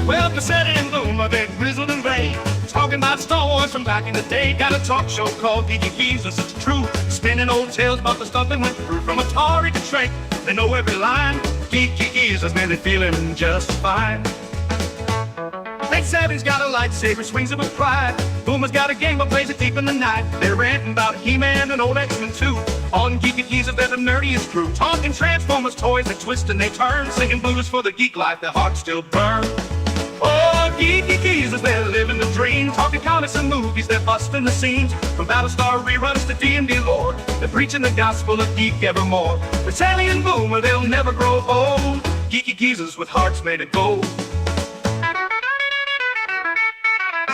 Well, Pacelli and Boomer, they're grizzled and gray, talking about Star Wars from back in the day. Got a talk show called Geeky Geezers, it's true, spinning old tales about the stuff that went through. From Atari to Shrek, they know every line. Geeky Geezers, man, they're feeling just fine. Late Savvy's got a lightsaber, swings it with pride. Boomer's got a game but plays it deep in the night. They're ranting about He-Man and old X-Men too. On Geeky Geezers, they're the nerdiest crew, talking Transformers toys that twist and they turn, singing blues for the geek life, their hearts still burn. Oh, Geeky Geezers, they're living the dream, talking comics and movies, they're busting the scenes. From Battlestar reruns to D&D lore, they're preaching the gospel of geek evermore. Pacelli and Boomer, they'll never grow old. Geeky Geezers with hearts made of gold.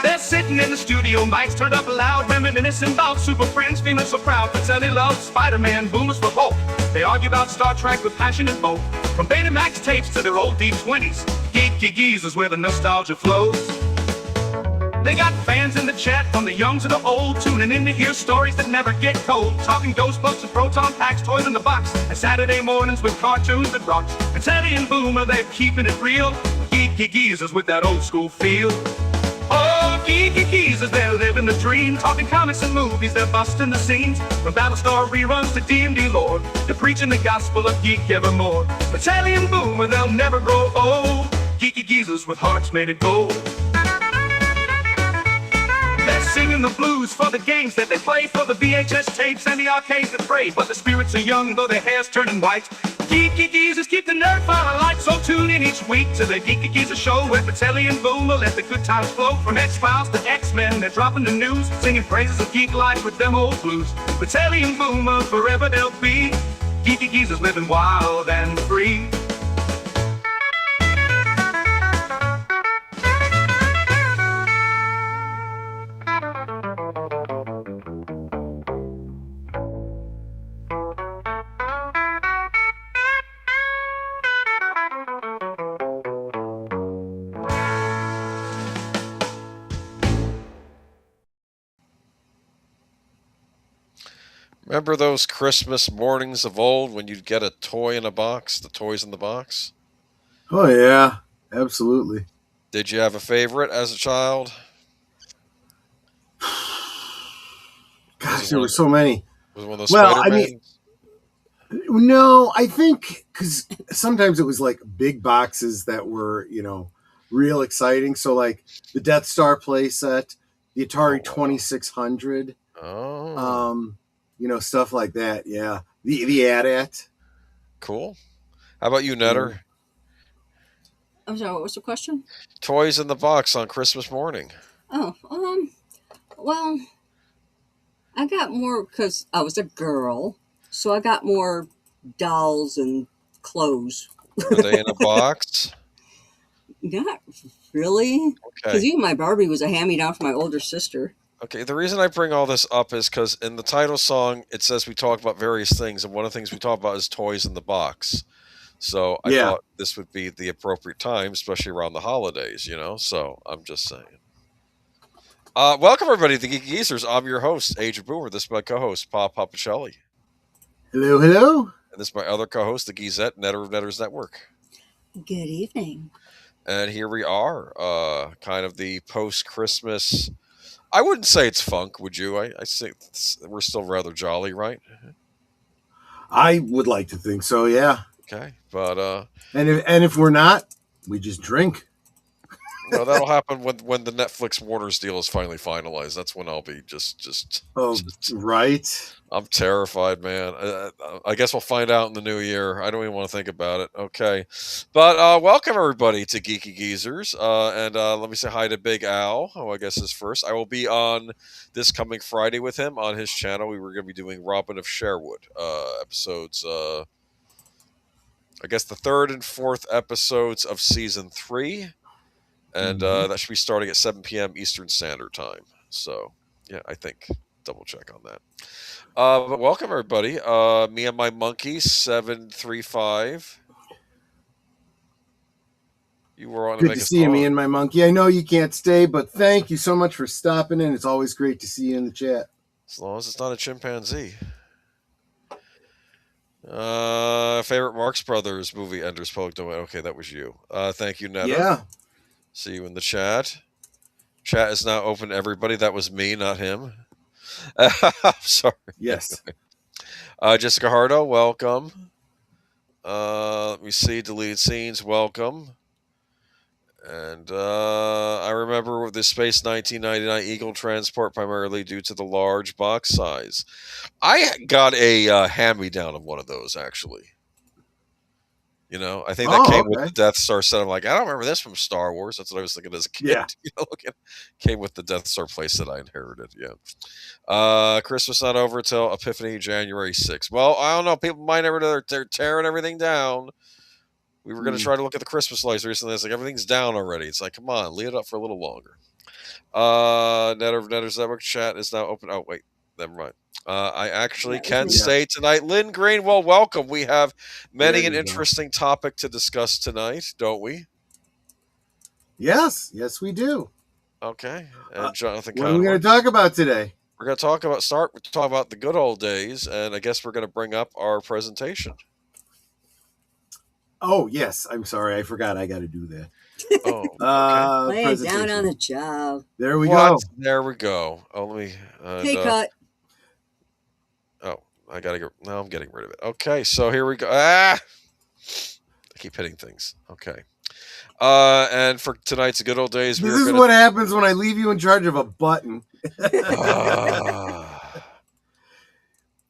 They're sitting in the studio, mics turned up loud, reminiscing about Super Friends, feeling so proud. Pacelli loves Spider-Man, Boomer's for Hulk. They argue about Star Trek with passion and both. From Betamax tapes to their old D20s, Geeky Geezers where the nostalgia flows. They got fans in the chat, from the young to the old, tuning in to hear stories that never get told. Talking Ghostbusters and Proton Packs, toys in the box, and Saturday mornings with cartoons that rocks. Pacelli and Boomer, they're keeping it real. Geeky Geezers with that old school feel. Oh, Geeky Geezers, they're living the dream, talking comics and movies, they're busting the scenes. From Battlestar reruns to D&D lore, they're preaching the gospel of geek evermore. Pacelli and Boomer, they'll never grow old. Geeky Geezers with hearts made of gold. They're singing the blues for the games that they play, for the VHS tapes and the arcades that pray. But the spirits are young, though their hair's turning white. Geeky Geezers keep the nerd fire alight, so tune in each week to the Geeky Geezers show, where Pacelli and Boomer let the good times flow. From X-Files to X-Men, they're dropping the news, singing praises of geek life with them old blues. Pacelli and Boomer, forever they'll be Geeky Geezers living wild and free. Remember those Christmas mornings of old when you'd get a toy in a box, the toys in the box? Oh, yeah, absolutely. Did you have a favorite as a child? Gosh, there were so many. Was it one of those Well, Spider-Mans? No, I think because sometimes it was like big boxes that were, real exciting. So like the Death Star playset, the Atari 2600. Oh. Stuff like that. Yeah. The AT-AT. Cool. How about you, Netter? I'm sorry, what was the question? Toys in the box on Christmas morning. Oh, well, I got more because I was a girl, so I got more dolls and clothes. Were they in a box? Not really. Because Okay. even my Barbie was a hand-me-down from my older sister. Okay, the reason I bring all this up is because in the title song, it says we talk about various things, and one of the things we talk about is toys in the box. So I thought this would be the appropriate time, especially around the holidays, So I'm just saying. Welcome, everybody, to the Geeky Geezers. I'm your host, Agent Boomer. This is my co-host, Pacelli. Hello, hello. And this is my other co-host, the Geezette, Netter of Netters Network. Good evening. And here we are, kind of the post-Christmas... I wouldn't say it's funk, would you? I think we're still rather jolly, right? I would like to think so, yeah. Okay, but and if we're not, we just drink. No, that'll happen when the Netflix Warner's deal is finally finalized. That's when I'll be just. Right. I'm terrified, man. I guess we'll find out in the new year. I don't even want to think about it. Okay, but welcome everybody to Geeky Geezers, and let me say hi to Big Al, who I guess is first. I will be on this coming Friday with him on his channel. We were going to be doing Robin of Sherwood episodes. I guess the third and fourth episodes of season 3. And that should be starting at 7 p.m. Eastern Standard Time. So, yeah, I think. Double check on that. But welcome, everybody. Me and my monkey, 735. You were on to Good make to us see you, talk. me and my monkey. I know you can't stay, but thank you so much for stopping in. It's always great to see you in the chat. As long as it's not a chimpanzee. Favorite Marx Brothers movie, Ender's Public Domain. Okay, that was you. Thank you, Netta. Yeah. See you in the chat. Chat is now open to everybody. That was me, not him. I'm sorry. Yes. Jessica Hardo, welcome. Let me see. Deleted scenes, welcome. And I remember with the Space 1999 Eagle transport primarily due to the large box size. I got a hand-me-down of one of those, actually. You know, I think that came with the Death Star set. I'm like, I don't remember this from Star Wars. That's what I was thinking as a kid. Yeah. You know, came with the Death Star place that I inherited. Yeah. Christmas not over until Epiphany, January 6th. Well, I don't know. People might never. They're tearing everything down. We were going to try to look at the Christmas lights recently. It's like everything's down already. It's like, come on, leave it up for a little longer. Netter's Network chat is now open. Oh, wait. Never mind. I actually can say tonight, Lynn Greenwell, welcome. We have many an interesting topic to discuss tonight, don't we? Yes, we do. Okay. And Jonathan what are we going to talk about today? We're going to talk about the good old days, and I guess we're going to bring up our presentation. Oh, yes. I'm sorry. I forgot I got to do that. Oh, okay. Lay down on the job. There we go. There we go. Oh, let me... Pay cut. Oh, I got to go. No, I'm getting rid of it. Okay, so here we go. I keep hitting things. Okay. And for tonight's good old days... This is what happens when I leave you in charge of a button.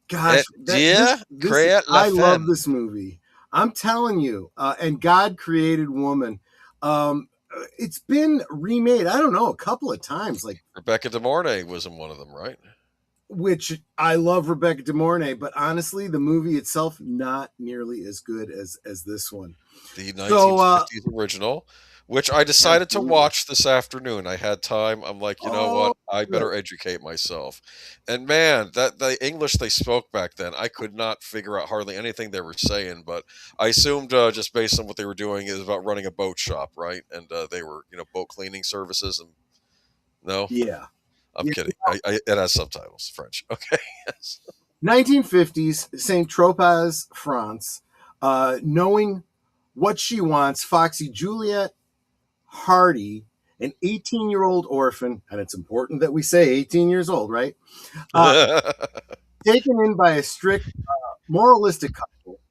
Gosh. I love this movie. I'm telling you, and God created woman. It's been remade, I don't know, a couple of times. Like Rebecca De Mornay was in one of them, right? Which I love Rebecca De Mornay, but honestly, the movie itself not nearly as good as this one. The 1950s original, which I decided to watch this afternoon. I had time. I'm like, you know what? I better educate myself. And man, that the English they spoke back then, I could not figure out hardly anything they were saying. But I assumed just based on what they were doing is about running a boat shop, right? And they were, boat cleaning services. And no, yeah, I'm kidding. It has subtitles, French. Okay. 1950s, Saint Tropez, France. Knowing what she wants, Foxy Juliet Hardy, an 18-year-old orphan, and it's important that we say 18 years old, right? Taken in by a strict, moralistic couple,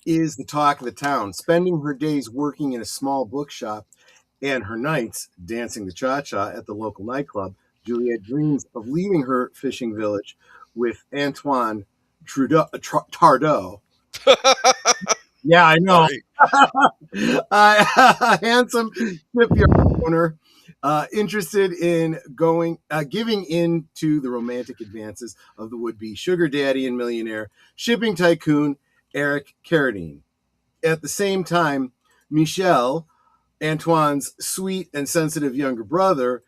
is the talk of the town. Spending her days working in a small bookshop and her nights dancing the cha-cha at the local nightclub, Juliet dreams of leaving her fishing village with Antoine Tardot. Yeah, I know. A handsome shipyard owner, interested in giving in to the romantic advances of the would-be sugar daddy and millionaire shipping tycoon Eric Carradine. At the same time, Michel, Antoine's sweet and sensitive younger brother,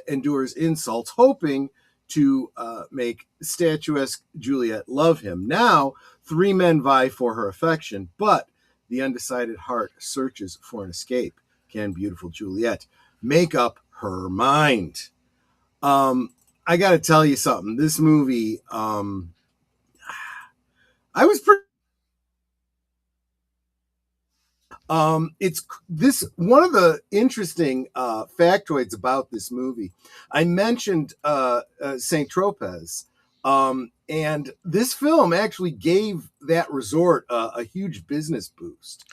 endures insults, hoping to make statuesque Juliet love him. Now, 3 men vie for her affection, but the undecided heart searches for an escape. Can beautiful Juliet make up her mind? I got to tell you something. This movie, I was pretty. It's this one of the interesting factoids about this movie. I mentioned Saint Tropez. And this film actually gave that resort a huge business boost.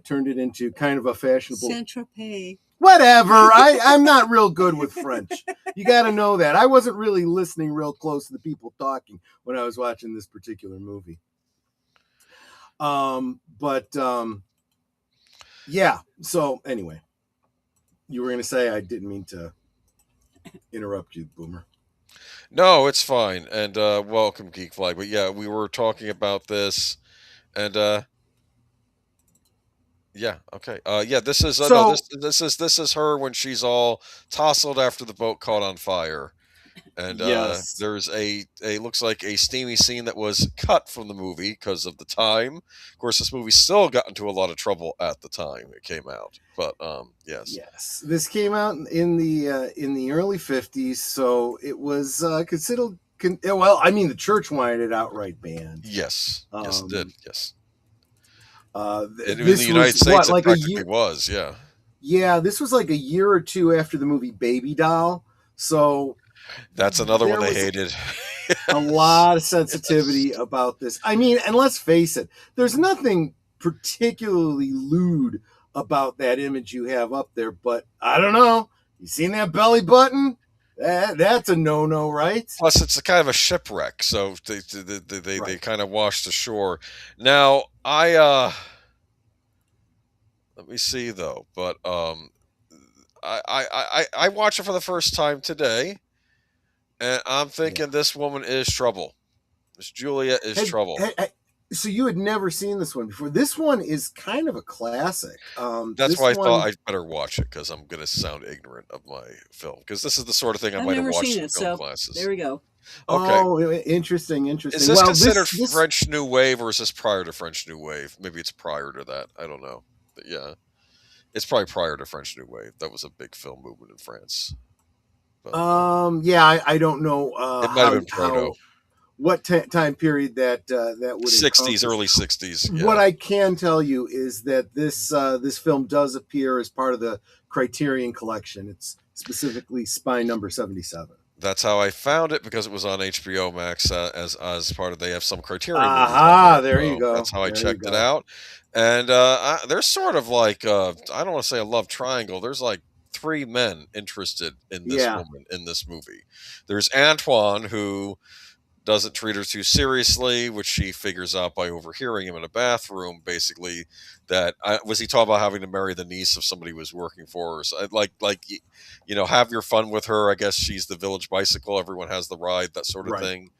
Turned it into kind of a fashionable... Saint-Tropez. Whatever. I'm not real good with French. You got to know that. I wasn't really listening real close to the people talking when I was watching this particular movie. Yeah. So anyway, you were going to say, I didn't mean to interrupt you, Boomer. No, it's fine. And welcome, Geek Flag. But yeah, we were talking about this, and yeah, okay. This is this is her when she's all tousled after the boat caught on fire. And yes. There's a looks like a steamy scene that was cut from the movie because of the time. Of course, this movie still got into a lot of trouble at the time it came out. But yes, this came out in the early 50s, so it was considered. Well, I mean, the church wanted it outright banned. Yes, it did. Yes, in the United States, it practically was. Yeah. Yeah, this was like a year or two after the movie Baby Doll. So That's another one there they was hated. a lot of sensitivity about this. I mean, and let's face it, there's nothing particularly lewd about that image you have up there, but I don't know. You seen that belly button? That's a no-no, right? Plus, it's a kind of a shipwreck, so they Right. kind of washed ashore. Now, let me see though, but I watched it for the first time today, and I'm thinking this woman is trouble. This Julia is trouble. So you had never seen this one before. This one is kind of a classic. That's This why I one, thought I'd better watch it, because I'm going to sound ignorant of my film, because this is the sort of thing I I've might have never watched seen in it, film so classes. there we go. Okay. Oh, interesting. Is this Well, considered this French New Wave, or is this prior to French New Wave? Maybe it's prior to that. I don't know. But yeah, it's probably prior to French New Wave. That was a big film movement in France. But, yeah, I don't know it might have been proto. What time period that would 60s, encompass. early 60s. Yeah. What I can tell you is that this film does appear as part of the Criterion Collection. It's specifically Spine number 77. That's how I found it, because it was on HBO Max as part of, they have some Criterion. Aha, there you go. That's how I checked it out. And there's sort of like, I don't want to say a love triangle. There's like 3 men interested in this woman in this movie. There's Antoine, who doesn't treat her too seriously, which she figures out by overhearing him in a bathroom, basically, that was he talking about having to marry the niece of somebody who was working for her. So have your fun with her. I guess she's the village bicycle. Everyone has the ride, that sort of thing.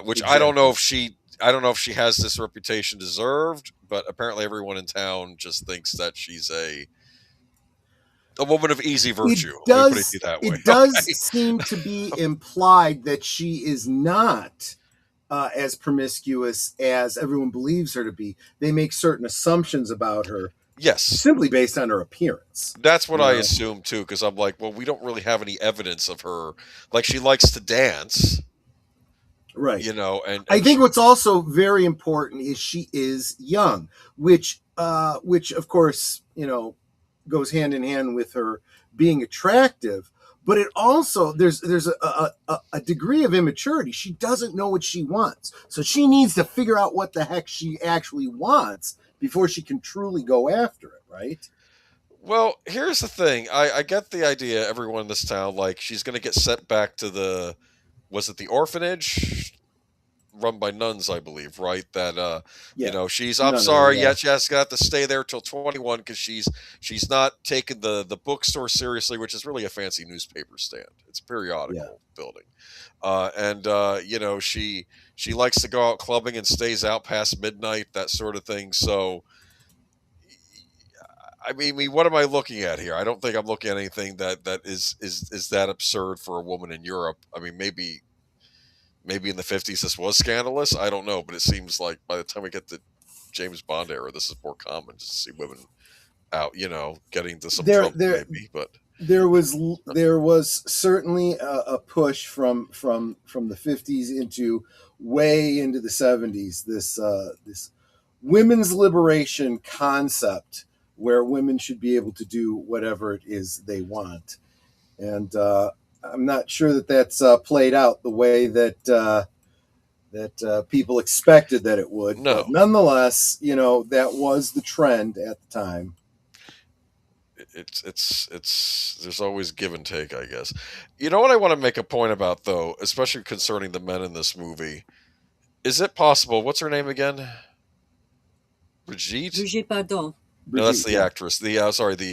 Which exactly. I don't know if she has this reputation deserved, but apparently everyone in town just thinks that she's a woman of easy virtue. It does seem to be implied that she is not as promiscuous as everyone believes her to be. They make certain assumptions about her. Yes. Simply based on her appearance. That's what I assume too, because I'm like, well, we don't really have any evidence of her. Like, she likes to dance. Right. And I think what's also very important is she is young, which of course, goes hand in hand with her being attractive, but it also there's a degree of immaturity. She doesn't know what she wants, so she needs to figure out what the heck she actually wants before she can truly go after it, right? Well, here's the thing. I get the idea, everyone in this town, like, she's going to get sent back to the orphanage run by nuns, I believe, right? That she's I'm sorry, she has got to stay there till 21, because she's not taking the bookstore seriously, which is really a fancy newspaper stand. It's a periodical building. She likes to go out clubbing and stays out past midnight, that sort of thing. So I mean, what am I looking at here? I don't think I'm looking at anything that is that absurd for a woman in Europe. I mean, maybe in the 50s this was scandalous. I don't know, but it seems like by the time we get to James Bond era, this is more common just to see women out, getting to some trouble, maybe. But there was certainly a push from the 50s into way into the 70s. This women's liberation concept, where women should be able to do whatever it is they want, and I'm not sure that that's played out the way that people expected that it would. No. But nonetheless, that was the trend at the time. It's there's always give and take, I guess. You know what I want to make a point about, though, especially concerning the men in this movie? Is it possible? What's her name again? Brigitte? Brigitte Bardot. No, that's the actress. The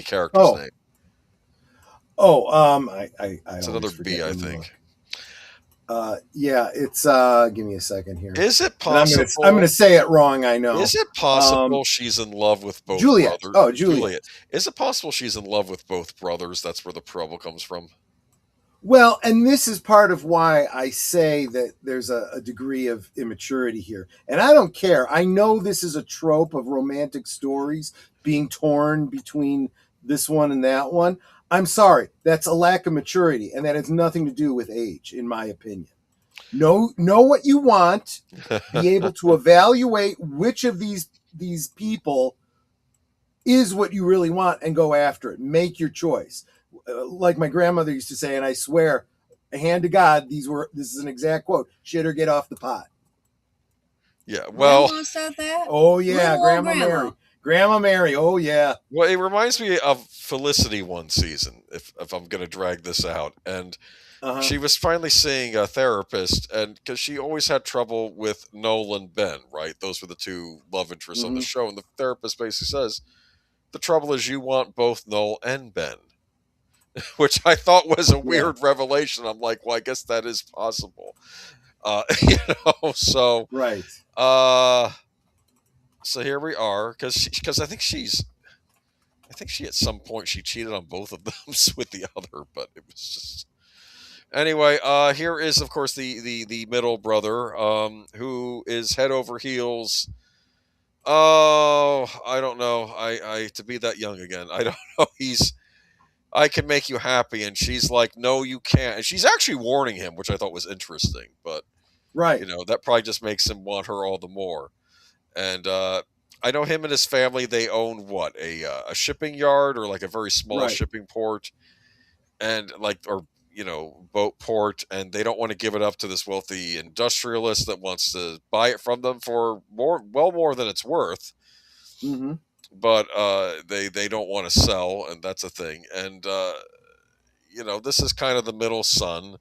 character's name. It's another B, I think. It's give me a second here. Is it possible? I'm going to say it wrong, I know. Is it possible she's in love with both Juliet? brothers? Oh, Juliet. Is it possible she's in love with both brothers? That's where the trouble comes from. Well, and this is part of why I say that there's a degree of immaturity here. And I don't care. I know this is a trope of romantic stories being torn between this one and that one. I'm sorry. That's a lack of maturity, and that has nothing to do with age, in my opinion. Know what you want, be able to evaluate which of these people is what you really want and go after it. Make your choice. Like my grandmother used to say, and I swear, hand to God, this is an exact quote: "Shit or get off the pot." Yeah, well, Grandma said that. Oh yeah, Little old Grandma Mary. Grandma Mary. Oh yeah. well, it reminds me of Felicity one season. If I'm gonna drag this out, and she was finally seeing a therapist, and because she always had trouble with Noel and Ben, right? Those were the two love interests on the show, and the therapist basically says the trouble is you want both Noel and Ben, which I thought was a weird revelation. I'm like, well, I guess that is possible, you know. So Right. So here we are, because I think she at some point she cheated on both of them with the other, but it was just anyway. Here is of course the middle brother, who is head over heels. Oh, I don't know. I to be that young again. I don't know. I can make you happy, and she's like, no, you can't. And she's actually warning him, which I thought was interesting, but Right. you know that probably just makes him want her all the more. And I know him and his family. They own what a shipping yard or like a very small shipping port, and like or boat port, and they don't want to give it up to this wealthy industrialist that wants to buy it from them for more than it's worth. Mm-hmm. But they don't want to sell, and that's a thing. And this is kind of the middle son.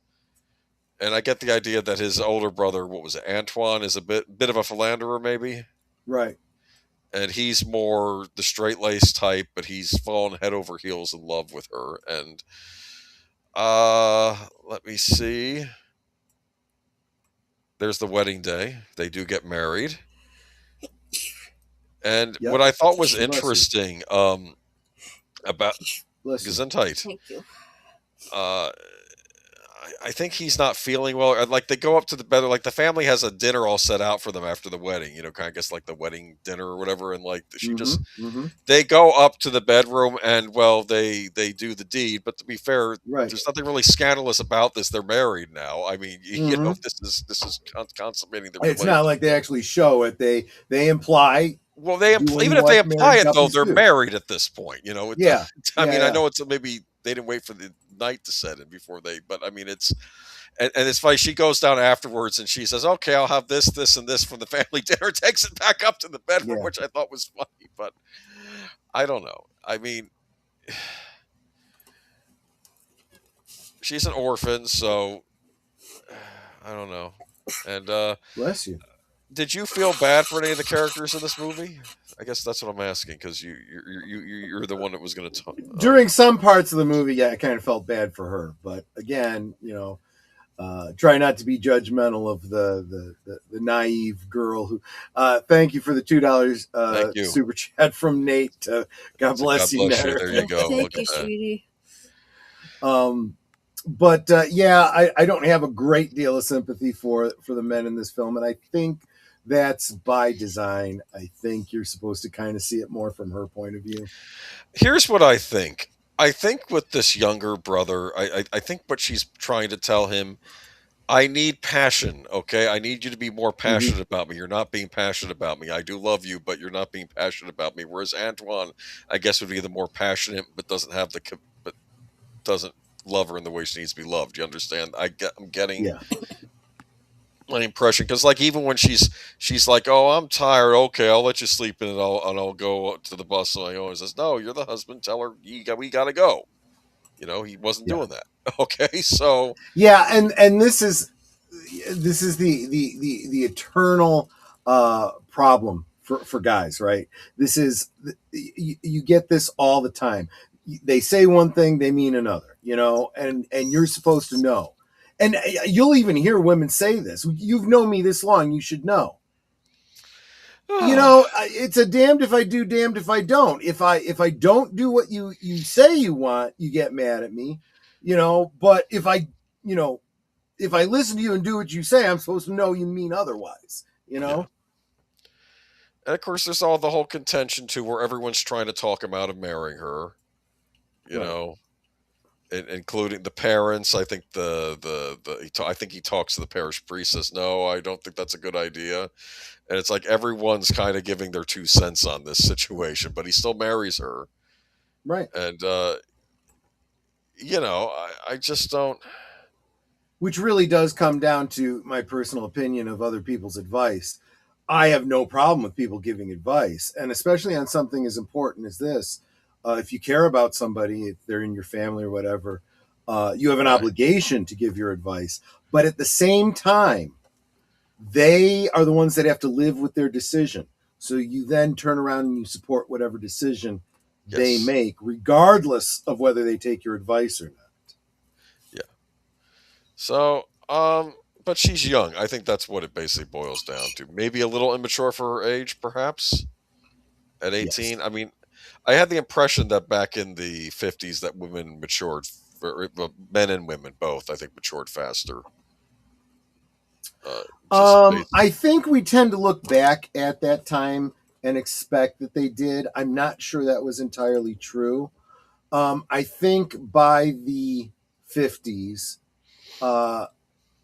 And I get the idea that his older brother, what was it, Antoine, is a bit of a philanderer, maybe. Right. And he's more the straight-laced type, but he's fallen head over heels in love with her. And let me see. There's the wedding day. They do get married. And what I thought was interesting about Gesundheit. Thank you. I think he's not feeling well. Like they go up to the bed, like the family has a dinner all set out for them after the wedding. Kind of guess like the wedding dinner or whatever. And like they go up to the bedroom, and well, they do the deed. But to be fair, there's nothing really scandalous about this. They're married now. I mean, this is consummating their relationship. It's not like they actually show it. They imply. Well, even if they imply it, though, they're married at this point. I mean, I know it's maybe they didn't wait for the night to set in before but I mean, it's and it's funny. She goes down afterwards and she says, "Okay, I'll have this, and this from the family dinner." Takes it back up to the bedroom, which I thought was funny, but I don't know. I mean, she's an orphan, so I don't know. And bless you. Did you feel bad for any of the characters in this movie? I guess that's what I'm asking, because you're the one that was going to talk. During some parts of the movie, yeah, I kind of felt bad for her, but again, try not to be judgmental of the naive girl who. Thank you for the $2 super chat from Nate. God bless you. There you go. Thank you, sweetie. But I don't have a great deal of sympathy for the men in this film, and I think that's by design. I think you're supposed to kind of see it more from her point of view. Here's what I think. I think with this younger brother, I think what she's trying to tell him, I need passion, okay? I need you to be more passionate about me. You're not being passionate about me. I do love you, but you're not being passionate about me. Whereas Antoine, I guess, would be the more passionate, but doesn't love her in the way she needs to be loved. You understand? I'm getting my impression, because like even when she's like, "Oh, I'm tired. Okay, I'll let you sleep in it. I'll go to the bus." And I always says, "No, you're the husband. Tell her we gotta go." He wasn't doing that. Okay, so and this is the eternal problem for guys, right? This is you get this all the time. They say one thing, they mean another, and you're supposed to know. And you'll even hear women say this. You've known me this long, you should know. It's a damned if I do, damned if I don't. If I don't do what you say you want, you get mad at me. But if I listen to you and do what you say, I'm supposed to know you mean otherwise. Yeah. And of course, there's all the whole contention too, where everyone's trying to talk him out of marrying her. You know, including the parents. I think I think he talks to the parish priest, says, "No, I don't think that's a good idea." And it's like everyone's kind of giving their 2 cents on this situation, but he still marries her. Right. And I just don't. Which really does come down to my personal opinion of other people's advice. I have no problem with people giving advice, and especially on something as important as this. If you care about somebody, if they're in your family or whatever, you have an obligation to give your advice. But at the same time, they are the ones that have to live with their decision. So you then turn around and you support whatever decision they make, regardless of whether they take your advice or not. Yeah. So, but she's young. I think that's what it basically boils down to. Maybe a little immature for her age, perhaps. At 18, Yes. I mean, I had the impression that back in the 50s that women matured, men and women both, I think, matured faster. I think we tend to look back at that time and expect that they did. I'm not sure that was entirely true. I think by the 50s,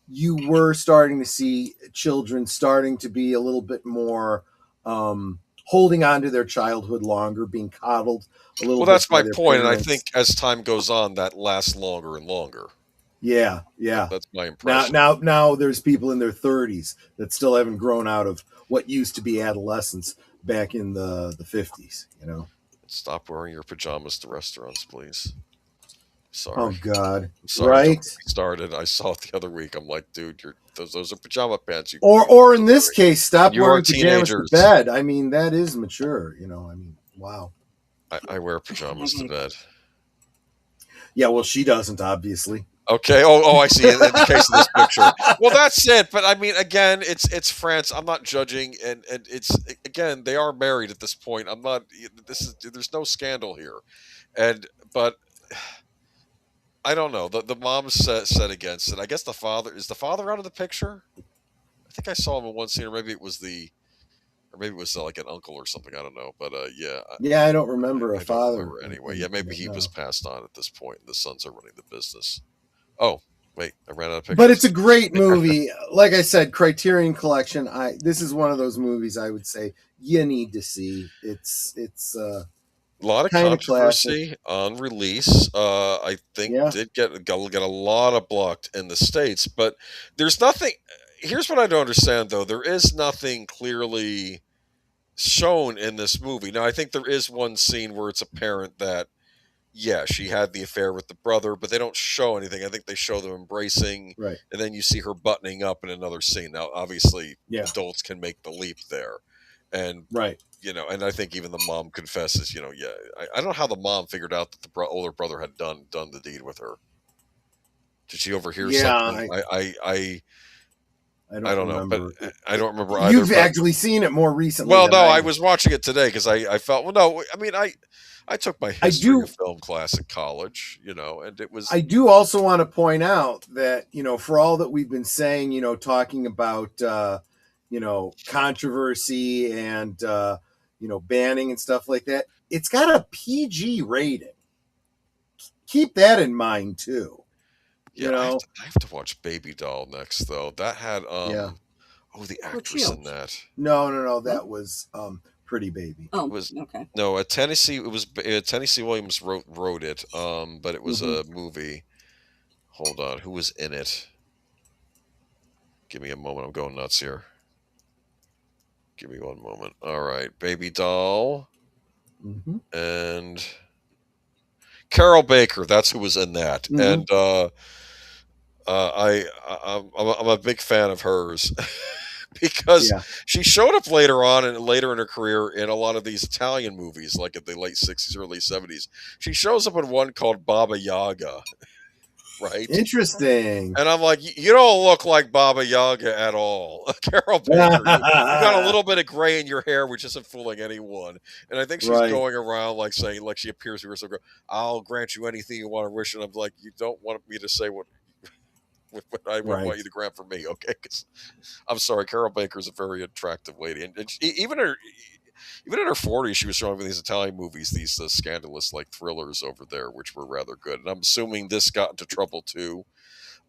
you were starting to see children starting to be a little bit more holding on to their childhood longer, being coddled a little bit. Well, that's by my their point, and I parents. think as time goes on, that lasts longer and longer. Yeah. That's my impression. Now there's people in their 30s that still haven't grown out of what used to be adolescence back in the 50s, Stop wearing your pajamas to restaurants, please. Sorry. Oh God. I'm sorry. Right. Don't get me started. I saw it the other week. I'm like, dude, those are pajama pants. Or in this case, stop You wearing are pajamas to teenagers. bed. I mean, that is mature, wow. I wear pajamas to bed. Yeah, well, she doesn't, obviously. Okay. Oh, I see. In the case of this picture, well, that's it. But I mean, again, it's France. I'm not judging, and it's again, they are married at this point. I'm not. There's no scandal here, but I don't know. The mom said against it. I guess the father out of the picture. I think I saw him in one scene, or maybe it was like an uncle or something. I don't know, but yeah. Yeah, I don't remember a father. Don't remember anyway. Yeah, maybe he was passed on at this point. The sons are running the business. Oh, wait, I ran out of pictures. But it's a great movie. Like I said, Criterion Collection. This is one of those movies I would say you need to see. It's a lot of controversy on release. I think did get a lot of blocked in the States, but there's nothing. Here's what I don't understand, though. There is nothing clearly shown in this movie. Now, I think there is one scene where it's apparent that she had the affair with the brother, but they don't show anything. I think they show them embracing, right, and then you see her buttoning up in another scene. Now, obviously, adults can make the leap there, and right, and I think even the mom confesses. I don't know how the mom figured out that the older brother had done the deed with her. Did she overhear something? I don't know, but I don't remember either. You've actually seen it more recently. Well, no, I was watching it today because I felt. Well, no, I mean I took my history of film class at college, and it was. I do also want to point out that, for all that we've been saying, talking about, controversy and, banning and stuff like that, it's got a PG rating. Keep that in mind, too. Yeah, I have to watch Baby Doll next, though. That had, the actress in that. No, that was, Pretty Baby. Oh, it was okay. No, Tennessee. It was Tennessee Williams wrote it. But it was a movie. Hold on, who was in it? Give me a moment. I'm going nuts here. Give me one moment. All right, Baby Doll, and Carol Baker. That's who was in that. And I'm a big fan of hers. Because she showed up later in her career in a lot of these Italian movies, like at the late 60s, early 70s. She shows up in one called Baba Yaga, right? Interesting. And I'm like, you don't look like Baba Yaga at all. Carol Baker, you got a little bit of gray in your hair, which isn't fooling anyone. And I think she's going around like saying, like she appears to herself, I'll grant you anything you want to wish. And I'm like, you don't want me to say what I want you to grant for me, okay? 'Cause I'm sorry, Carol Baker's a very attractive lady, and even her. even in her 40s, she was showing me these Italian movies, these scandalous like thrillers over there, which were rather good. And I'm assuming this got into trouble too,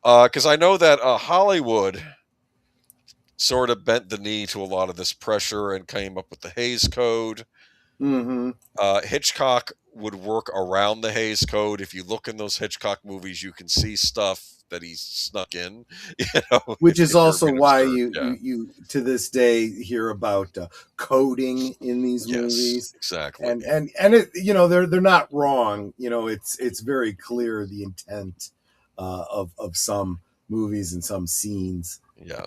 because I know that Hollywood sort of bent the knee to a lot of this pressure and came up with the Hays Code. Mm-hmm. Hitchcock would work around the Hays Code. If you look in those Hitchcock movies, you can see stuff that he snuck in, Which is also European why absurd. you to this day hear about coding in these movies. Exactly. And it, they're not wrong. It's very clear the intent of some movies and some scenes. Yeah.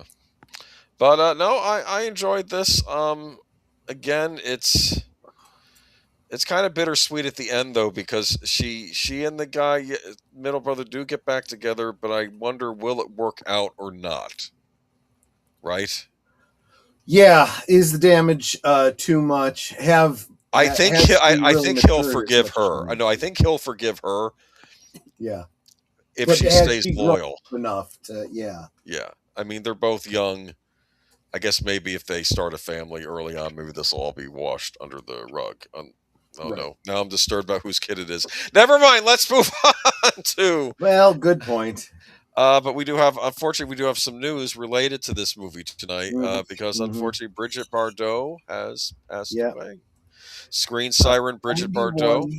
But no, I enjoyed this. Again, it's kind of bittersweet at the end though, because she and the guy, middle brother, do get back together, but I wonder, will it work out or not? Right? Yeah, is the damage too much? I think he'll forgive her. No, I think he'll forgive her. Yeah, if she stays loyal enough to. Yeah. I mean, they're both young. I guess maybe if they start a family early on, maybe this will all be washed under the rug. No, now I'm disturbed about whose kid it is. Never mind. Let's move on to. Well, good point. But unfortunately, we do have some news related to this movie tonight, because unfortunately, Brigitte Bardot has passed away. Screen siren Brigitte Bardot.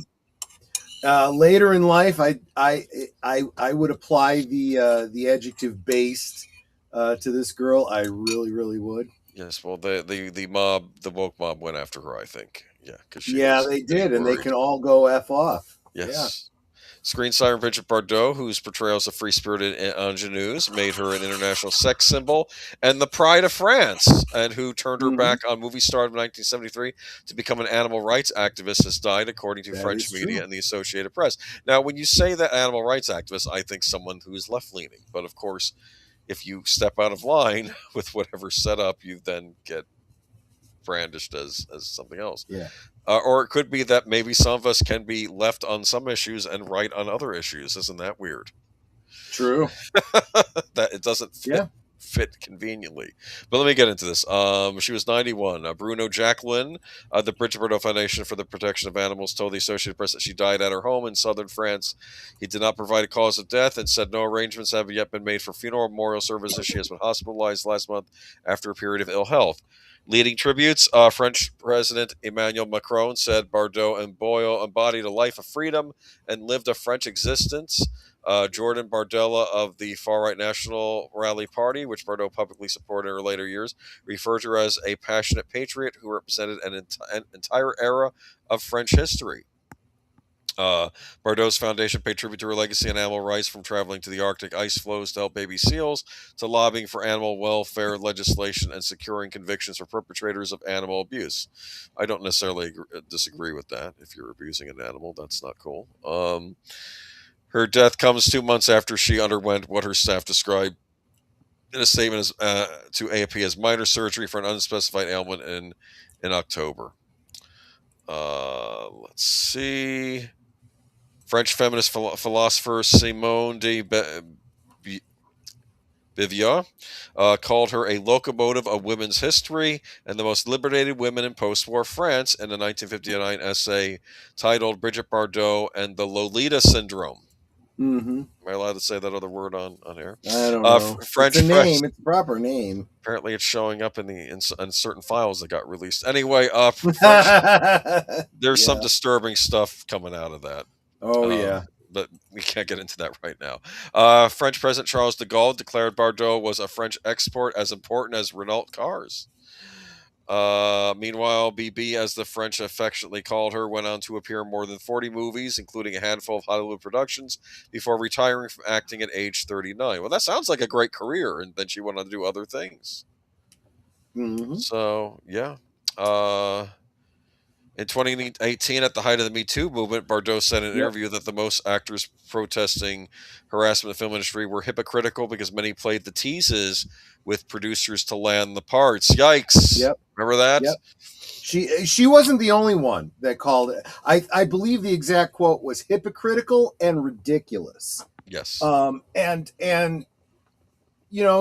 Later in life, I would apply the adjective based to this girl. I really, really would. Yes, well, the mob, the woke mob, went after her, I think. Yeah, because they did, and they can all go F off. Yes. Yeah. Screen siren Brigitte Bardot, whose portrayals of free-spirited ingenues made her an international sex symbol and the pride of France, and who turned her back on movie star in 1973 to become an animal rights activist, has died, according to French media and the Associated Press. Now, when you say that animal rights activist, I think someone who is left-leaning. But, of course, if you step out of line with whatever setup, you then get brandished as something else. Yeah. Or it could be that maybe some of us can be left on some issues and right on other issues. Isn't that weird? True. That it doesn't fit conveniently. But let me get into this. She was 91. Bruno Jacqueline, the Brigitte Bardot Foundation for the Protection of Animals, told the Associated Press that she died at her home in southern France. He did not provide a cause of death and said no arrangements have yet been made for funeral memorial services. She has been hospitalized last month after a period of ill health. Leading tributes, French President Emmanuel Macron said Bardot and Boyle embodied a life of freedom and lived a French existence. Jordan Bardella of the far-right National Rally Party, which Bardot publicly supported in her later years, referred to her as a passionate patriot who represented an entire era of French history. Bardot's foundation paid tribute to her legacy on animal rights, from traveling to the Arctic ice floes to help baby seals, to lobbying for animal welfare legislation and securing convictions for perpetrators of animal abuse. I don't necessarily disagree with that. If you're abusing an animal, that's not cool. Her death comes 2 months after she underwent what her staff described in a statement to AFP as minor surgery for an unspecified ailment in October. Let's see. French feminist philosopher Simone de Beauvoir called her a locomotive of women's history and the most liberated women in post-war France in a 1959 essay titled Brigitte Bardot and the Lolita Syndrome. Mm-hmm. Am I allowed to say that other word on air? I don't know. French it's a press, name. It's a proper name. Apparently, it's showing up in certain files that got released. Anyway, there's some disturbing stuff coming out of that. Oh, yeah. But we can't get into that right now. French President Charles de Gaulle declared Bardot was a French export as important as Renault cars. Meanwhile, BB, as the French affectionately called her, went on to appear in more than 40 movies, including a handful of Hollywood productions, before retiring from acting at age 39. Well, that sounds like a great career, and then she went on to do other things. Mm-hmm. So, yeah. In 2018, at the height of the Me Too movement, Bardot said in an interview that the most actors protesting harassment in the film industry were hypocritical because many played the teases with producers to land the parts. Yikes! Yep. Remember that? Yep. She wasn't the only one that called it. I believe the exact quote was hypocritical and ridiculous. Yes. And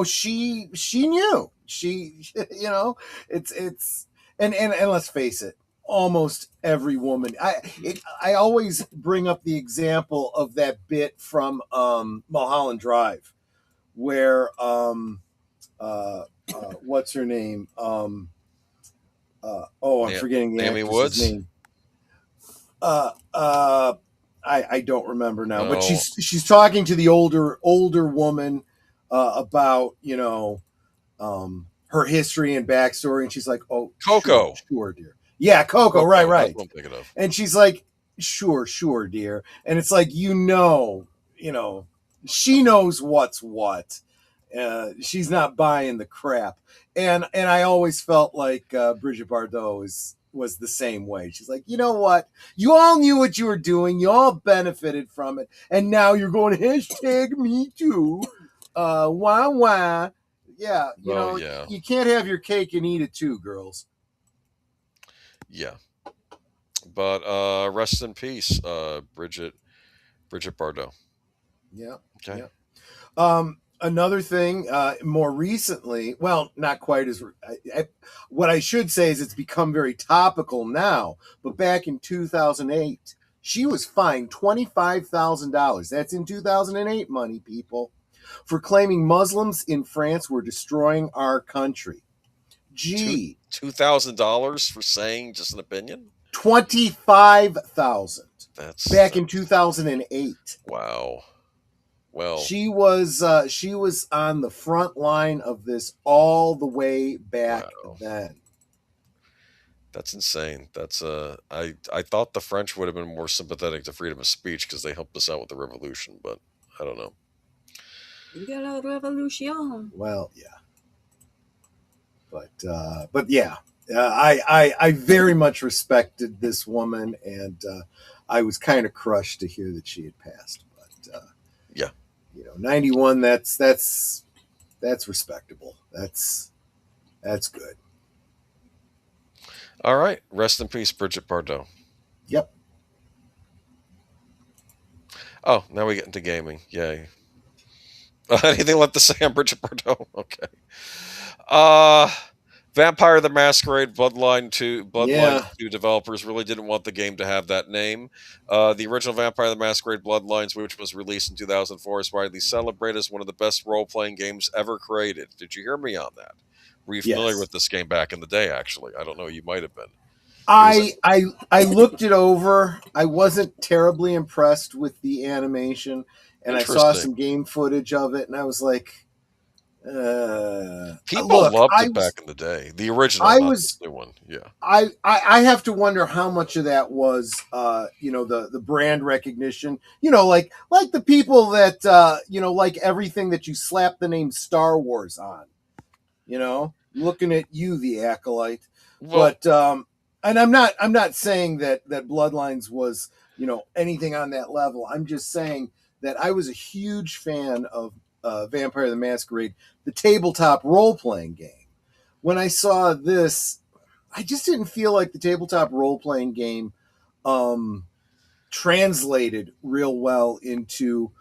she knew. She it's and let's face it, almost every woman. I always bring up the example of that bit from Mulholland Drive, where what's her name? I'm forgetting the Naomi actress's Woods? name. I don't remember now, but No. she's talking to the older woman about her history and backstory, and she's like, "Oh, Coco. sure, dear." Yeah, Coco, right. That's what I'm thinking of. And she's like, "Sure, dear." And it's like, she knows what's what. She's not buying the crap. And I always felt like Brigitte Bardot was the same way. She's like, you know what? You all knew what you were doing. You all benefited from it. And now you're going, #me too. Wah, wah. Yeah, you can't have your cake and eat it too, girls. Yeah. But rest in peace, Brigitte Bardot. Yeah. Okay. Yeah. Another thing, more recently, well, not quite as. What I should say is it's become very topical now. But back in 2008, she was fined $25,000. That's in 2008 money, people, for claiming Muslims in France were destroying our country. Gee, $2,000 for saying just an opinion? $25,000. That's in 2008. Wow. Well, she was on the front line of this all the way back then. That's insane. That's I thought the French would have been more sympathetic to freedom of speech because they helped us out with the revolution, but I don't know. La revolution. Well, yeah. But yeah, I very much respected this woman, and I was kind of crushed to hear that she had passed. But yeah, 91. That's respectable. That's good. All right, rest in peace, Brigitte Bardot. Yep. Oh, now we get into gaming. Yay. Anything left to say on Brigitte Bardot? Okay. Vampire the Masquerade Bloodline 2 developers really didn't want the game to have that name. The original Vampire the Masquerade Bloodlines, which was released in 2004, is widely celebrated as one of the best role-playing games ever created. Did you hear me on that? Were you familiar with this game back in the day, actually? I don't know. You might have been. I looked it over. I wasn't terribly impressed with the animation, and I saw some game footage of it, and I was like, people loved it back in the day. The original, not the new one. Yeah. I have to wonder how much of that was the brand recognition. Like the people that like everything that you slap the name Star Wars on. Looking at you, the acolyte. Well, but and I'm not saying that Bloodlines was anything on that level. I'm just saying that I was a huge fan of Vampire the Masquerade, the tabletop role-playing game. When I saw this, I just didn't feel like the tabletop role-playing game translated real well into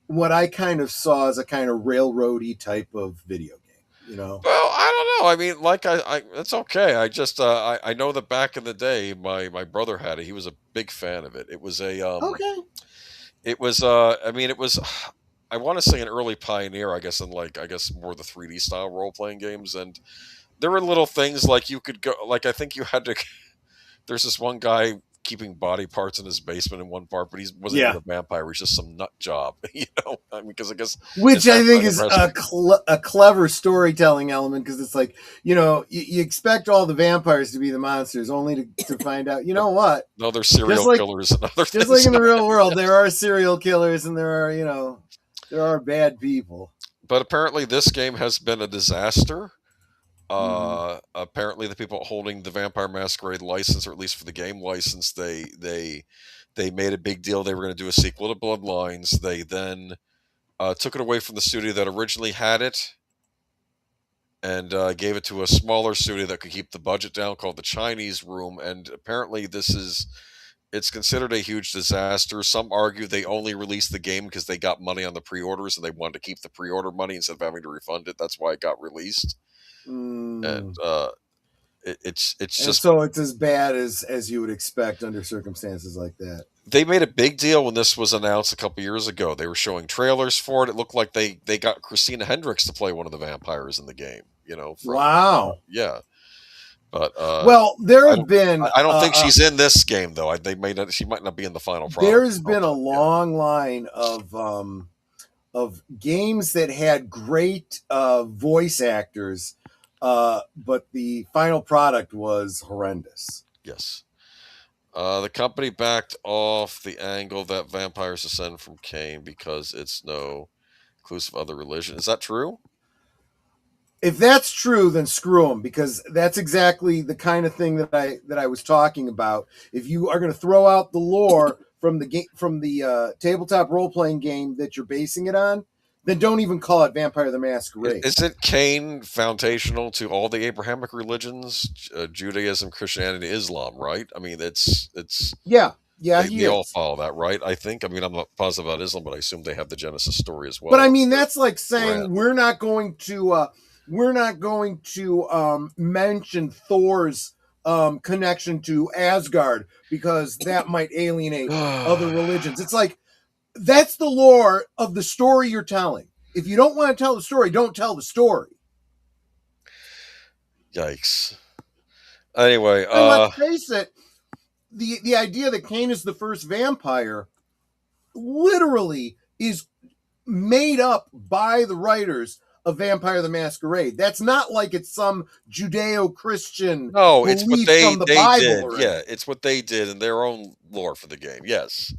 what I kind of saw as a kind of railroady type of video game. Well, I don't know. I mean, it's okay. I just I know that back in the day, my brother had it. He was a big fan of it. It was a okay. It was I mean, it was. I want to say an early pioneer, I guess, in more the 3D style role playing games, and there were little things like you could go. Like I think you had to. There's this one guy keeping body parts in his basement in one part, but he wasn't even a vampire. He's just some nut job, I mean, because I guess which I think is a clever storytelling element, because it's like you expect all the vampires to be the monsters, only to find out what? No, they're serial killers and other things. Just like in the real world, there are serial killers and there are bad people. But apparently, this game has been a disaster. Apparently the people holding the Vampire Masquerade license, or at least for the game license, they made a big deal. They were going to do a sequel to Bloodlines. They then took it away from the studio that originally had it and gave it to a smaller studio that could keep the budget down, called the Chinese Room. And apparently it's considered a huge disaster. Some argue they only released the game because they got money on the pre-orders and they wanted to keep the pre-order money instead of having to refund it. That's why it got released. And It's And just so it's as bad as you would expect under circumstances like that. they made a big deal when this was announced a couple years ago. They were showing trailers for it. It looked like they got Christina Hendricks to play one of the vampires in the game. Wow. Yeah. But Well, there have been. I don't think she's in this game though. She might not be in the final product. There has been a long line of games that had great voice actors, but the final product was horrendous. Yes. The company backed off the angle that vampires descend from Cain because it's no inclusive other religion. Is that true? If that's true, then screw them, because that's exactly the kind of thing that I was talking about. If you are going to throw out the lore from the tabletop role playing game that you're basing it on, then don't even call it Vampire the Masquerade. Isn't Cain foundational to all the Abrahamic religions, Judaism, Christianity, Islam? Right? I mean, it's yeah. They all follow that, right? I think. I mean, I'm not positive about Islam, but I assume they have the Genesis story as well. But I mean, that's like saying we're not going to mention Thor's connection to Asgard because that might alienate other religions. It's like, that's the lore of the story you're telling. If you don't want to tell the story, don't tell the story. Yikes. Anyway, and let's face it, the idea that Cain is the first vampire literally is made up by the writers of Vampire the Masquerade. That's not like it's some Judeo-Christian it's what from the Bible. Did. Yeah, it's what they did in their own lore for the game. Yes.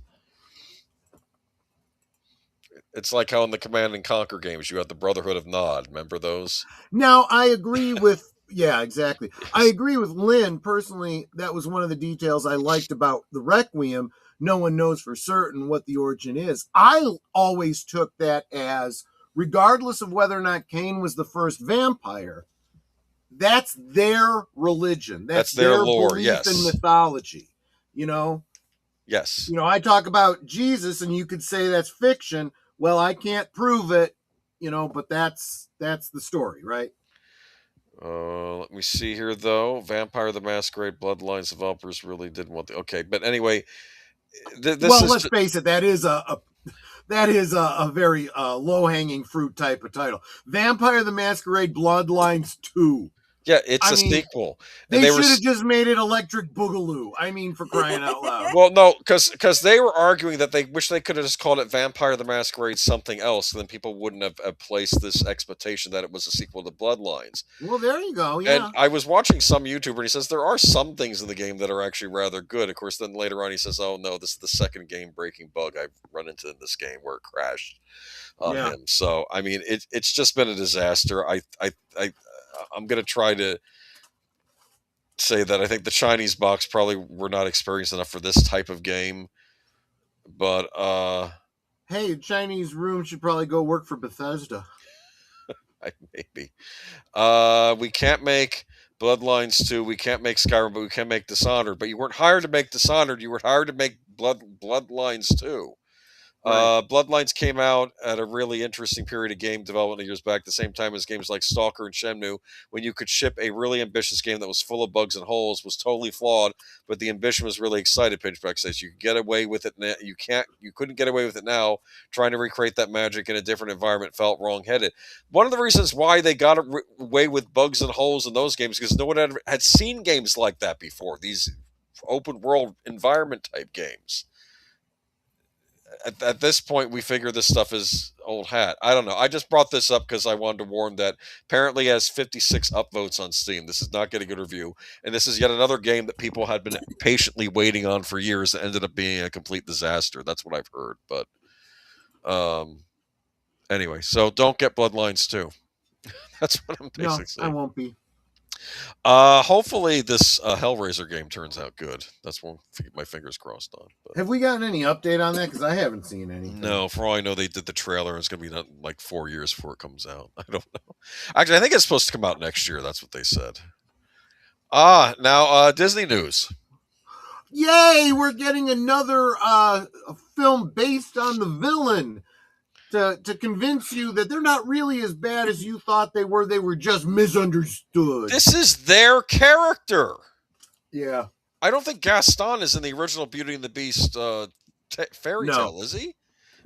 It's like how in the Command and Conquer games you had the Brotherhood of Nod. Remember those? Now, I agree with... Yeah, exactly. I agree with Lynn. Personally, that was one of the details I liked about the Requiem. No one knows for certain what the origin is. I always took that as, regardless of whether or not Cain was the first vampire, that's their religion. That's their lore, belief yes. in mythology. You know? Yes. You know, I talk about Jesus, and you could say that's fiction. Well, I can't prove it, but that's the story, right? Let me see here, though. Vampire the Masquerade Bloodlines developers really didn't want the... Okay, but anyway, let's face it. That is a very low-hanging fruit type of title. Vampire the Masquerade Bloodlines 2. Yeah, it's a sequel. They should have just made it Electric Boogaloo. I mean, for crying out loud. Well, no, because they were arguing that they wish they could have just called it Vampire the Masquerade something else, and then people wouldn't have placed this expectation that it was a sequel to Bloodlines. Well, there you go, yeah. And I was watching some YouTuber, and he says there are some things in the game that are actually rather good. Of course, then later on he says, oh, no, this is the second game-breaking bug I've run into in this game where it crashed on him. So, I mean, it's just been a disaster. I'm going to try to say that I think the Chinese box probably were not experienced enough for this type of game. But, hey, Chinese room should probably go work for Bethesda. Maybe. We can't make Bloodlines 2. We can't make Skyrim, but we can make Dishonored. But you weren't hired to make Dishonored. You were hired to make Bloodlines 2. Right. Bloodlines came out at a really interesting period of game development years back, the same time as games like Stalker and Shenmue, when you could ship a really ambitious game that was full of bugs and holes, was totally flawed, but the ambition was really excited. Pinchback says you could get away with it now. You couldn't get away with it now. Trying to recreate that magic in a different environment felt wrong-headed. One of the reasons why they got away with bugs and holes in those games because no one had seen games like that before. These open world environment type games. At this point, we figure this stuff is old hat. I don't know. I just brought this up because I wanted to warn that apparently has 56 upvotes on Steam. This is not getting a good review. And this is yet another game that people had been patiently waiting on for years that ended up being a complete disaster. That's what I've heard. But anyway, so don't get Bloodlines 2. That's what I'm basically saying. No, I won't be. Hopefully this Hellraiser game turns out good. That's one my fingers crossed on. But. Have we gotten any update on that? Because I haven't seen anything. No, for all I know, they did the trailer. And it's going to be like 4 years before it comes out. I don't know. Actually, I think it's supposed to come out next year. That's what they said. Now Disney news. Yay! We're getting another film based on the villain. to convince you that they're not really as bad as you thought they were. They were just misunderstood. This is their character. Yeah. I don't think Gaston is in the original Beauty and the Beast fairy tale, is he?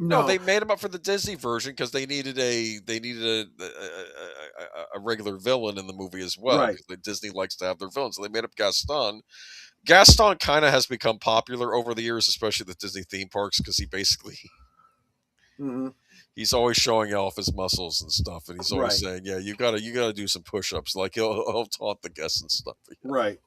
No, they made him up for the Disney version because they needed a regular villain in the movie as well. Right. Because Disney likes to have their villains, so they made up Gaston. Gaston kind of has become popular over the years, especially the Disney theme parks, because he basically he's always showing off his muscles and stuff, and he's always saying, "Yeah, you gotta do some push-ups." Like he'll taunt the guests and stuff. Right.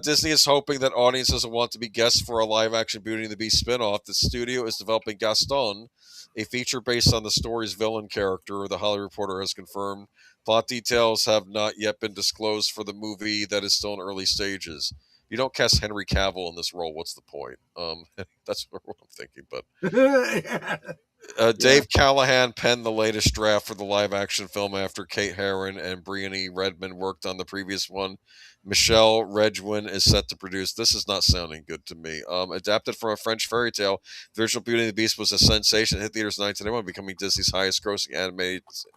Disney is hoping that audiences will want to be guests for a live-action Beauty and the Beast spin-off. The studio is developing Gaston, a feature based on the story's villain character. The Hollywood Reporter has confirmed. Plot details have not yet been disclosed for the movie that is still in early stages. You don't cast Henry Cavill in this role. What's the point? That's what I'm thinking. But Dave Callahan penned the latest draft for the live-action film after Kate Herrin and Briony Redmond worked on the previous one. Michelle Redgwin is set to produce. This is not sounding good to me. Adapted from a French fairy tale, the original Beauty and the Beast was a sensation. It hit theaters in 1991, becoming Disney's highest-grossing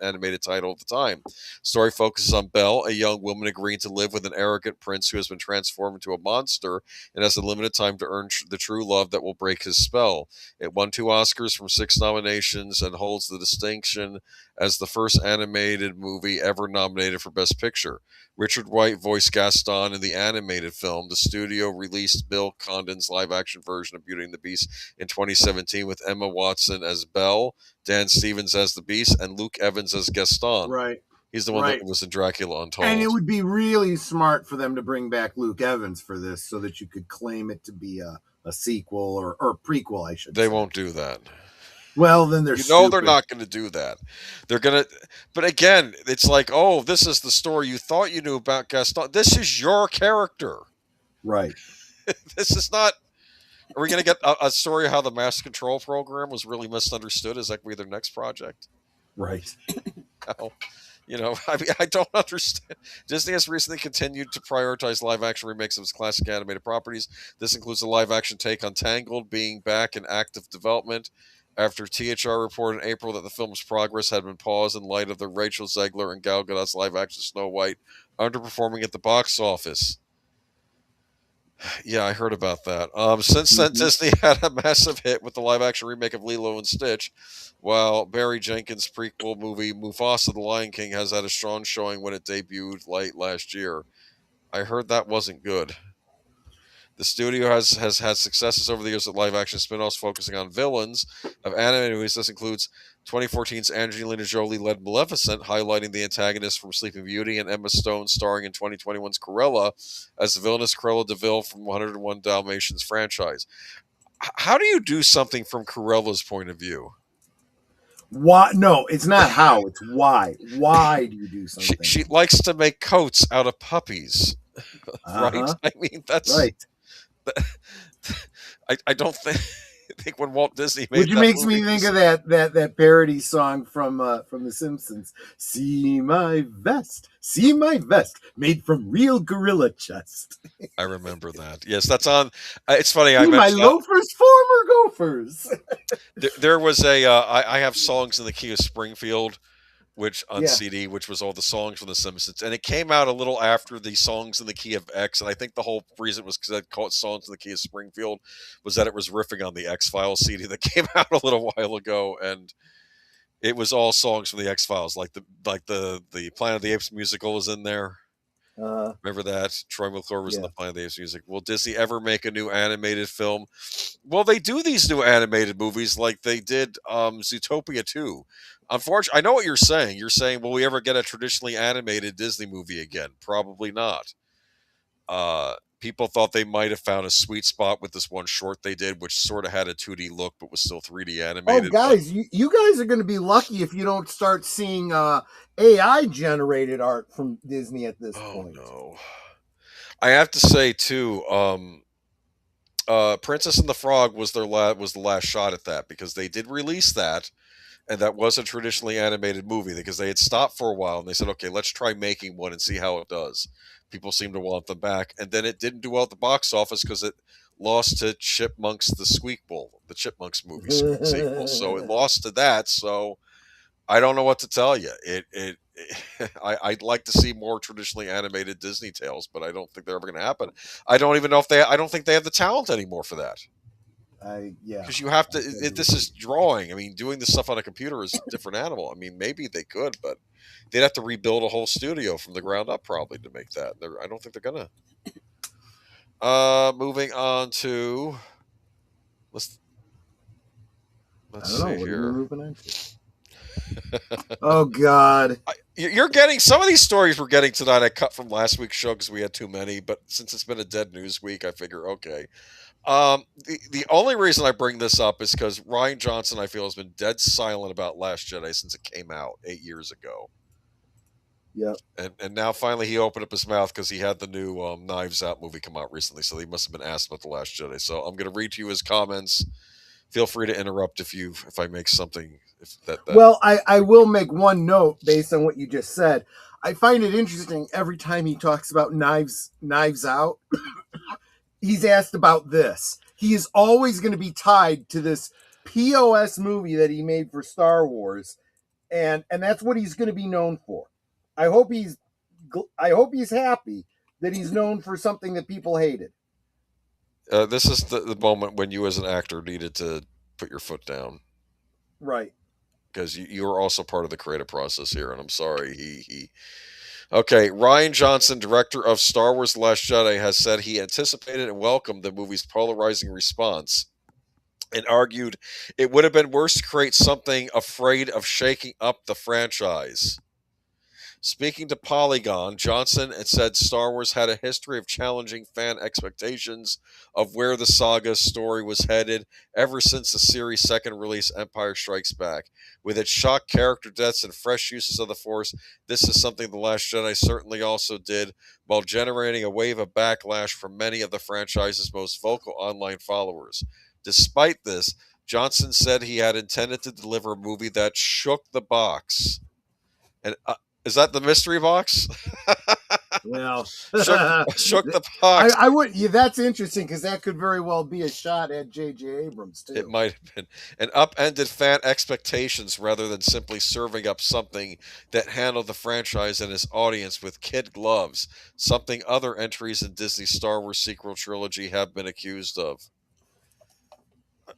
animated title at the time. Story focuses on Belle, a young woman agreeing to live with an arrogant prince who has been transformed into a monster and has a limited time to earn the true love that will break his spell. It won 2 Oscars from 6 nominations and holds the distinction as the first animated movie ever nominated for Best Picture. Richard White voiced Gaston in the animated film. The studio released Bill Condon's live-action version of Beauty and the Beast in 2017 with Emma Watson as Belle, Dan Stevens as the Beast, and Luke Evans as Gaston. Right. He's the one that was in Dracula Untold. And it would be really smart for them to bring back Luke Evans for this so that you could claim it to be a sequel or prequel, I should say. They won't do that. Well, then they're they're not going to do that. They're going to, but again, it's like, oh, this is the story you thought you knew about Gaston. This is your character. Right. This is not, are we going to get a story of how the mass control program was really misunderstood? Is that going to be their next project? Right. No. I mean, I don't understand. Disney has recently continued to prioritize live-action remakes of its classic animated properties. This includes a live-action take on Tangled being back in active development after THR reported in April that the film's progress had been paused in light of the Rachel Zegler and Gal Gadot's live-action Snow White underperforming at the box office. Yeah, I heard about that. Since then, Disney had a massive hit with the live-action remake of Lilo and Stitch, while Barry Jenkins' prequel movie Mufasa: The Lion King has had a strong showing when it debuted late last year. I heard that wasn't good. The studio has had successes over the years with live-action spin-offs focusing on villains of animated movies. This includes 2014's Angelina Jolie-led Maleficent, highlighting the antagonist from Sleeping Beauty, and Emma Stone starring in 2021's Cruella as the villainous Cruella de Vil from 101 Dalmatians franchise. How do you do something from Cruella's point of view? Why? No, it's not how. It's why. Why do you do something? She likes to make coats out of puppies, right? I mean, that's right. I don't think when Walt Disney made which that makes movie, me think of that parody song from The Simpsons. See my vest, made from real gorilla chest. I remember that. Yes, that's on. It's funny. See my loafers, former gophers. there was I have songs in the key of Springfield, which on CD, which was all the songs from The Simpsons, and it came out a little after the songs in the key of X, and I think the whole reason was because I called it songs in the key of Springfield was that it was riffing on the X-Files CD that came out a little while ago, and it was all songs from the X-Files, like the Planet of the Apes musical was in there. Remember that? Troy McClure was in the Planet of the Apes music. Will Disney ever make a new animated film? Well, they do these new animated movies like they did Zootopia 2. Unfortunately, I know what you're saying. You're saying, will we ever get a traditionally animated Disney movie again? Probably not. People thought they might have found a sweet spot with this one short they did, which sort of had a 2D look, but was still 3D animated. Oh, guys, you guys are going to be lucky if you don't start seeing AI-generated art from Disney at this point. No. I have to say, too, Princess and the Frog was the last shot at that, because they did release that, and that was a traditionally animated movie, because they had stopped for a while, and they said, okay, let's try making one and see how it does. People seem to want them back, and then it didn't do well at the box office because it lost to Chipmunks the Squeakquel, the Chipmunks movie sequel. So it lost to that. So I don't know what to tell you. I'd like to see more traditionally animated Disney tales, but I don't think they're ever going to happen. I don't even know if I don't think they have the talent anymore for that. Yeah. Because you have to. This is drawing. I mean, doing this stuff on a computer is a different animal. I mean, maybe they could, but they'd have to rebuild a whole studio from the ground up probably to make that. I don't think they're gonna. Moving on to let's see here. Moving on to? Oh God. You're getting some of these stories we're getting tonight. I cut from last week's show because we had too many, but since it's been a dead news week, I figure okay. The only reason I bring this up is because Rian Johnson, I feel, has been dead silent about Last Jedi since it came out 8 years ago. Yep. And now finally he opened up his mouth because he had the new Knives Out movie come out recently, so he must have been asked about The Last Jedi. So I'm going to read to you his comments. Feel free to interrupt if I make something. Well, I will make one note based on what you just said. I find it interesting every time he talks about Knives Out. He's asked about this. He is always going to be tied to this POS movie that he made for Star Wars, and that's what he's going to be known for. I hope he's happy that he's known for something that people hated. This is the moment when you as an actor needed to put your foot down. Right. Because you are also part of the creative process here, and I'm sorry. Okay, Rian Johnson, director of Star Wars The Last Jedi, has said he anticipated and welcomed the movie's polarizing response and argued it would have been worse to create something afraid of shaking up the franchise. Speaking to Polygon, Johnson said Star Wars had a history of challenging fan expectations of where the saga's story was headed ever since the series' second release, Empire Strikes Back. With its shock character deaths and fresh uses of the Force, this is something The Last Jedi certainly also did, while generating a wave of backlash from many of the franchise's most vocal online followers. Despite this, Johnson said he had intended to deliver a movie that shook the box. And is that the mystery box? Well, shook the box. I would. Yeah, that's interesting because that could very well be a shot at J.J. Abrams too. It might have been, and upended fan expectations rather than simply serving up something that handled the franchise and its audience with kid gloves. Something other entries in Disney's Star Wars sequel trilogy have been accused of.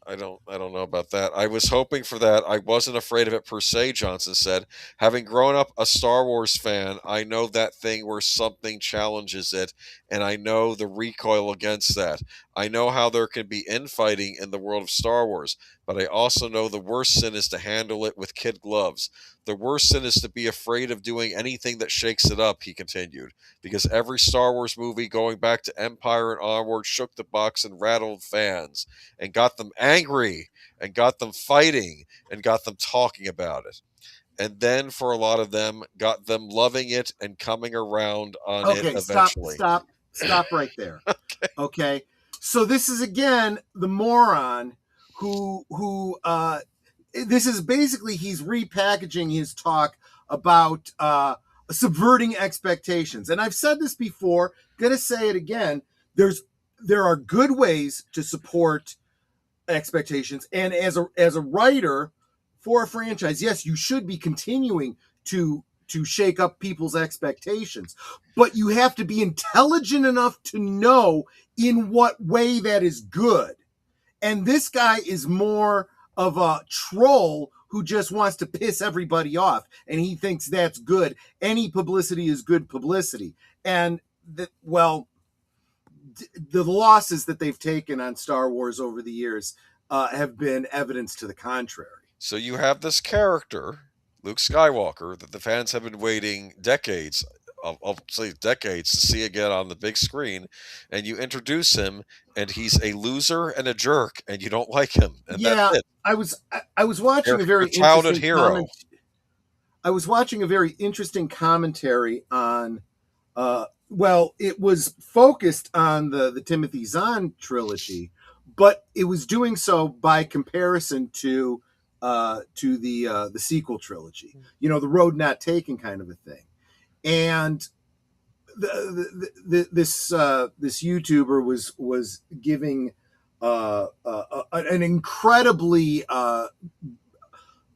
I don't know about that. I was hoping for that. I wasn't afraid of it per se, Johnson said. Having grown up a Star Wars fan, I know that thing where something challenges it, and I know the recoil against that. I know how there can be infighting in the world of Star Wars, but I also know the worst sin is to handle it with kid gloves. The worst sin is to be afraid of doing anything that shakes it up, he continued, because every Star Wars movie going back to Empire and onward shook the box and rattled fans and got them angry and got them fighting and got them talking about it. And then for a lot of them, got them loving it and coming around on it eventually. Stop right there. Okay. So this is again the moron who this is basically he's repackaging his talk about subverting expectations. And I've said this before, gonna say it again. There are good ways to support expectations, and as a writer for a franchise, yes, you should be continuing to shake up people's expectations, but you have to be intelligent enough to know in what way that is good. And this guy is more of a troll who just wants to piss everybody off, and he thinks that's good. Any publicity is good publicity. And the losses that they've taken on Star Wars over the years have been evidence to the contrary. So you have this character, Luke Skywalker, that the fans have been waiting decades to see again on the big screen, and you introduce him, and he's a loser and a jerk, and you don't like him. And yeah, that's it. I was watching a very childhood hero. I was watching a very interesting commentary on. It was focused on the Timothy Zahn trilogy, but it was doing so by comparison to the sequel trilogy. You know, the road not taken kind of a thing. And this YouTuber was giving an incredibly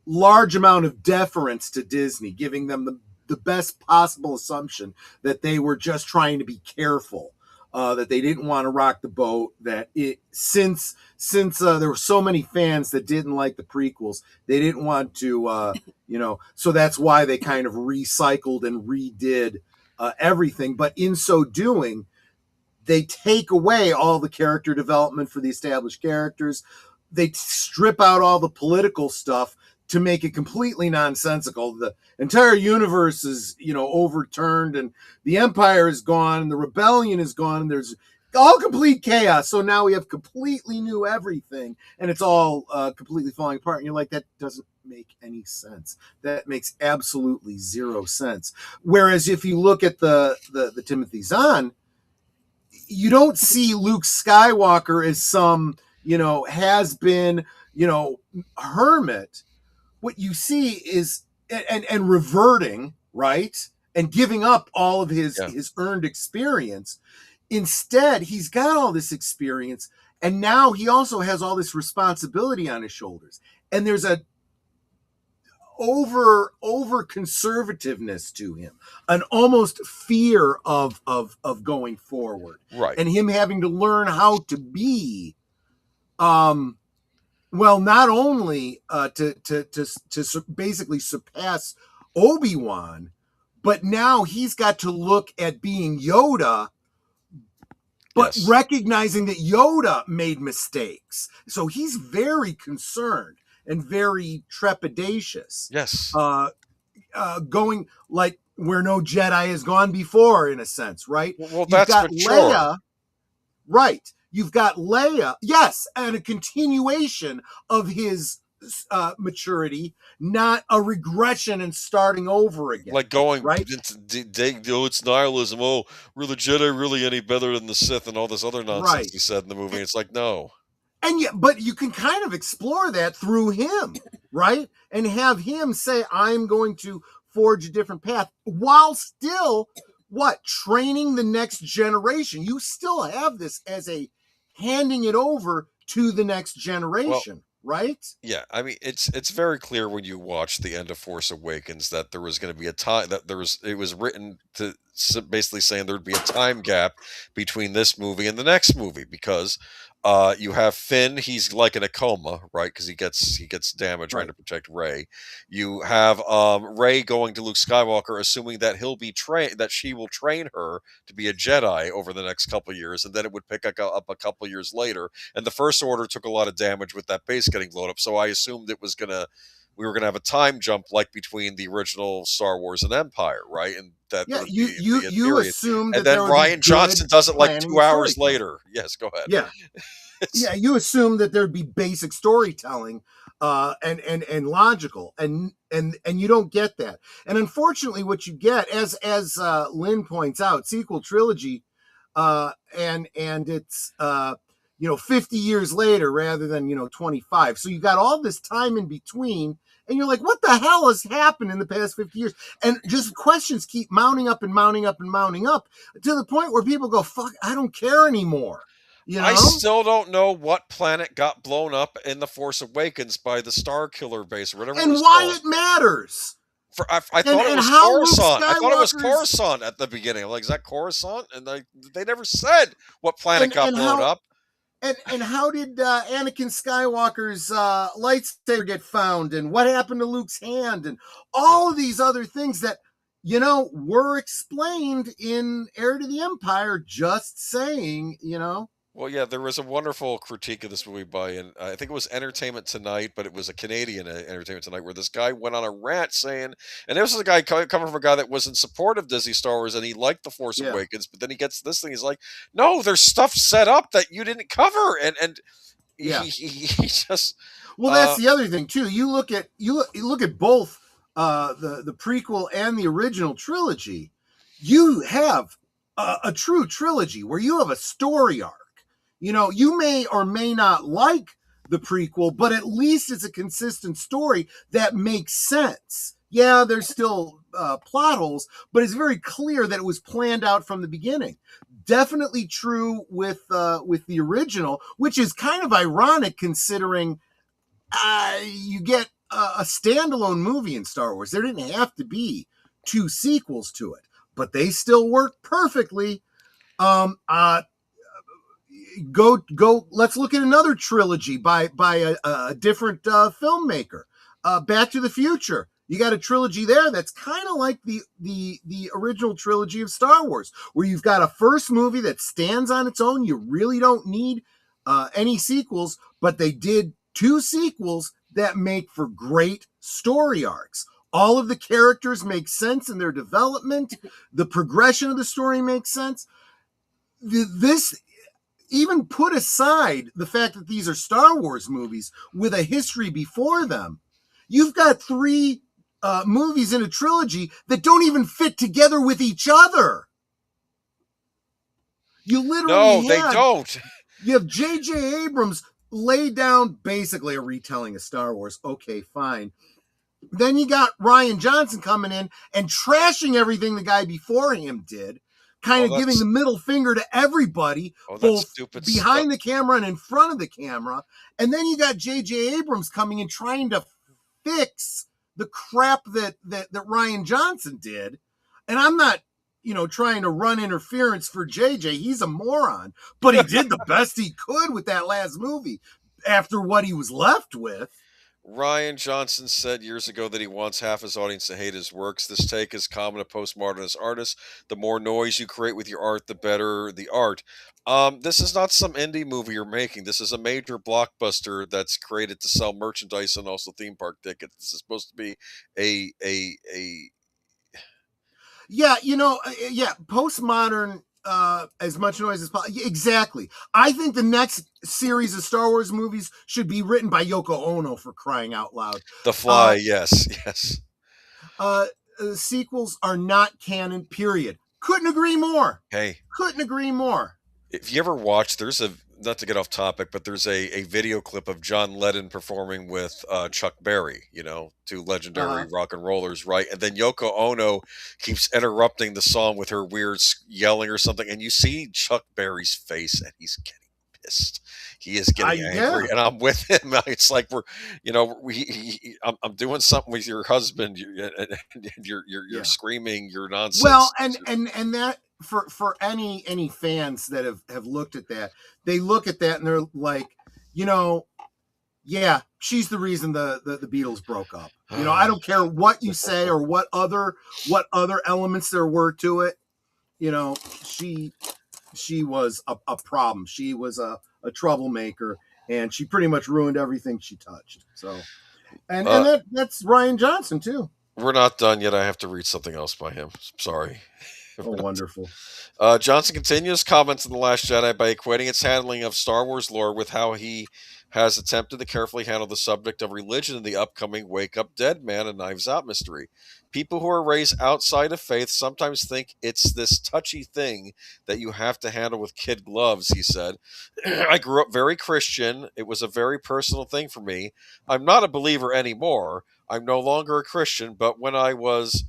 large amount of deference to Disney, giving them the best possible assumption that they were just trying to be careful, that they didn't want to rock the boat, that since there were so many fans that didn't like the prequels, they didn't want to, so that's why they kind of recycled and redid everything. But in so doing, they take away all the character development for the established characters. They strip out all the political stuff to make it completely nonsensical. The entire universe is, overturned, and the Empire is gone, and the rebellion is gone, and there's all complete chaos. So now we have completely new everything, and it's all completely falling apart. And you're like, that doesn't make any sense. That makes absolutely zero sense. Whereas if you look at the Timothy Zahn, you don't see Luke Skywalker as some, has been, hermit. What you see is and reverting, right, and giving up all of his earned experience. Instead, he's got all this experience, and now he also has all this responsibility on his shoulders. And there's a over conservativeness to him, an almost fear of going forward, right, and him having to learn how to be. Well, not only to basically surpass Obi-Wan, but now he's got to look at being Yoda, but recognizing that Yoda made mistakes. So he's very concerned and very trepidatious. Yes. Going like where no Jedi has gone before, in a sense, right? Well, that's for Leia, right. You've got Leia, yes, and a continuation of his maturity, not a regression and starting over again. Like going, right? It's nihilism. Oh, were the Jedi really any better than the Sith and all this other nonsense he said in the movie? It's like, no. And yet, but you can kind of explore that through him, right? And have him say, I'm going to forge a different path, while still, training the next generation. You still have this as a handing it over to the next generation, right? Yeah, I mean, it's very clear when you watch the end of Force Awakens that there was going to be a time that it was written to basically saying there'd be a time gap between this movie and the next movie, because you have Finn, he's like in a coma, right? Because he gets damaged trying to protect Rey. You have Rey going to Luke Skywalker, assuming that he'll be that she will train her to be a Jedi over the next couple of years, and then it would pick up a couple of years later. And the First Order took a lot of damage with that base getting blown up, so I assumed we were gonna have a time jump like between the original Star Wars and Empire, right? And that you assume that, and then Rian Johnson does it like 2 hours later. Yes, go ahead. Yeah. Yeah, you assume that there'd be basic storytelling and logical, and you don't get that. And unfortunately, what you get, as Lynn points out, sequel trilogy, and it's 50 years later rather than 25. So you got all this time in between, and you're like, what the hell has happened in the past 50 years? And just questions keep mounting up and mounting up and mounting up to the point where people go, fuck, I don't care anymore. I still don't know what planet got blown up in The Force Awakens by the Star Killer base or whatever. And why it matters. I thought it was Coruscant. I thought it was Coruscant at the beginning. I'm like, is that Coruscant? And they never said what planet got blown up. And how did Anakin Skywalker's lightsaber get found? And what happened to Luke's hand? And all of these other things that, were explained in Heir to the Empire, just saying, Well, yeah, there was a wonderful critique of this movie by, and I think it was Entertainment Tonight, but it was a Canadian Entertainment Tonight, where this guy went on a rant saying, and this was a guy coming from a guy that was in support of Disney Star Wars, and he liked The Force Awakens, but then he gets this thing, he's like, no, there's stuff set up that you didn't cover, and he just... Well, that's the other thing, too. You look at both the prequel and the original trilogy, you have a true trilogy where you have a story arc. You may or may not like the prequel, but at least it's a consistent story that makes sense Yeah, there's still plot holes, but it's very clear that it was planned out from the beginning. Definitely true with the original, which is kind of ironic considering you get a standalone movie in Star Wars. There didn't have to be 2 sequels to it, but they still work perfectly. Go. Let's look at another trilogy by a different filmmaker. Back to the Future. You got a trilogy there that's kind of like the original trilogy of Star Wars, where you've got a first movie that stands on its own. You really don't need any sequels, but they did 2 sequels that make for great story arcs. All of the characters make sense in their development. The progression of the story makes sense. This, even put aside the fact that these are Star Wars movies with a history before them, you've got 3 movies in a trilogy that don't even fit together with each other. You literally they don't. You have J.J. Abrams lay down basically a retelling of Star Wars. Okay, fine. Then you got Rian Johnson coming in and trashing everything the guy before him did, kind of giving the middle finger to everybody, both behind the camera and in front of the camera. And then you got J.J. Abrams coming in trying to fix the crap that Rian Johnson did. And I'm not, trying to run interference for JJ. He's a moron, but he did the best he could with that last movie after what he was left with. Rian Johnson said years ago that he wants half his audience to hate his works. This take is common to postmodernist artists. The more noise you create with your art, the better the art. This is not some indie movie you're making. This is a major blockbuster that's created to sell merchandise and also theme park tickets. This is supposed to be a postmodern, as much noise as possible. Exactly. I think the next series of Star Wars movies should be written by Yoko Ono, for crying out loud. The Fly, yes. Sequels are not canon, period. Couldn't agree more. Couldn't agree more. If you ever watch, not to get off topic, but there's a video clip of John Lennon performing with Chuck Berry, 2 legendary rock and rollers, right? And then Yoko Ono keeps interrupting the song with her weird yelling or something, and you see Chuck Berry's face, and he's getting pissed. He is getting angry, and I'm with him. It's like I'm doing something with your husband, and you're screaming your nonsense. Well, and that. For any fans that have looked at that, they look at that and they're like, she's the reason the Beatles broke up. I don't care what you say or what other elements there were to it. She was a problem. She was a troublemaker, and she pretty much ruined everything she touched. So, and that's Rian Johnson too. We're not done yet. I have to read something else by him. Sorry. Oh, wonderful. Johnson continues comments on The Last Jedi by equating its handling of Star Wars lore with how he has attempted to carefully handle the subject of religion in the upcoming Wake Up Dead Man and Knives Out mystery. People who are raised outside of faith sometimes think it's this touchy thing that you have to handle with kid gloves, he said. I grew up very Christian. It was a very personal thing for me. I'm not a believer anymore. I'm no longer a Christian, but when I was...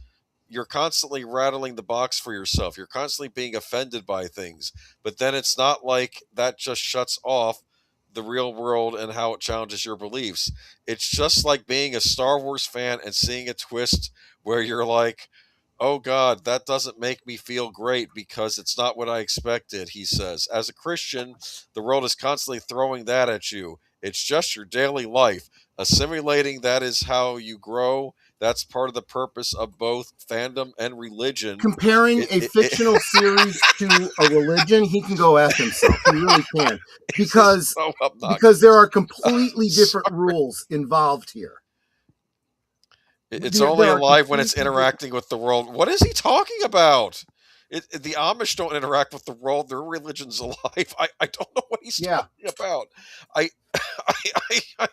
You're constantly rattling the box for yourself. You're constantly being offended by things. But then it's not like that just shuts off the real world and how it challenges your beliefs. It's just like being a Star Wars fan and seeing a twist where you're like, oh God, that doesn't make me feel great because it's not what I expected, he says. As a Christian, the world is constantly throwing that at you. It's just your daily life. Assimilating that is how you grow. That's part of the purpose of both fandom and religion. Comparing a fictional series to a religion, he can go F himself. He really can. Because there are completely different rules involved here. It's only alive when it's interacting with the world. What is he talking about? The Amish don't interact with the world. Their religion's alive. I don't know what he's talking about. I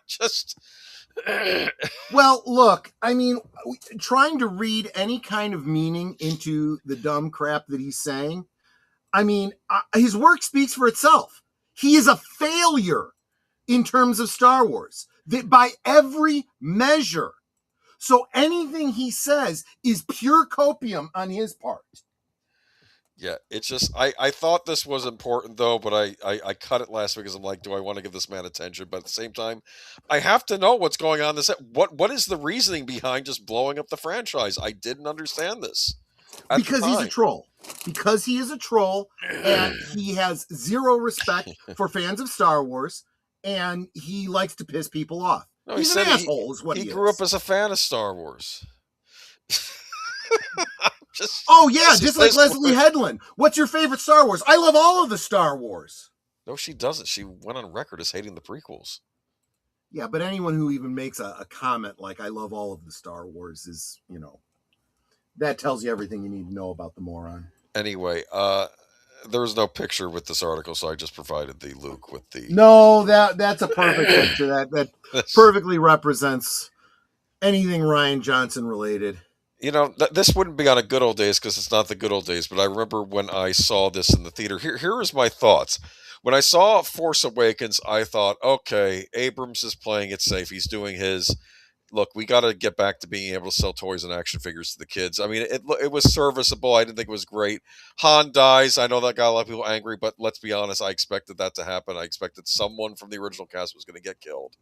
just... Well, look, I mean, trying to read any kind of meaning into the dumb crap that he's saying, I mean, his work speaks for itself. He is a failure in terms of Star Wars. That by every measure, So anything he says is pure copium on his part. Yeah, it's just I thought this was important though, but I cut it last week because I'm like, do I want to give this man attention? But at the same time, I have to know what's going on. What is the reasoning behind just blowing up the franchise? I didn't understand this. Because he's a troll. Because he is a troll, and he has zero respect for fans of Star Wars, and he likes to piss people off. No, he's an asshole, is what he grew is. up as a fan of Star Wars. Just like Leslie Headland. What's your favorite Star Wars? I love all of the Star Wars. No, she doesn't. She went on record as hating the prequels. Yeah, but anyone who even makes a comment like, I love all of the Star Wars is, that tells you everything you need to know about the moron. Anyway, there was no picture with this article, so I just provided the Luke with the... No, that's a perfect picture. That perfectly represents anything Rian Johnson related. This wouldn't be on a good old days because it's not the good old days, but I remember when I saw this in the theater. Here is my thoughts. When I saw Force Awakens, I thought, okay, Abrams is playing it safe. He's doing his... Look, we got to get back to being able to sell toys and action figures to the kids. I mean, it was serviceable. I didn't think it was great. Han dies. I know that got a lot of people angry, but let's be honest. I expected that to happen. I expected someone from the original cast was going to get killed.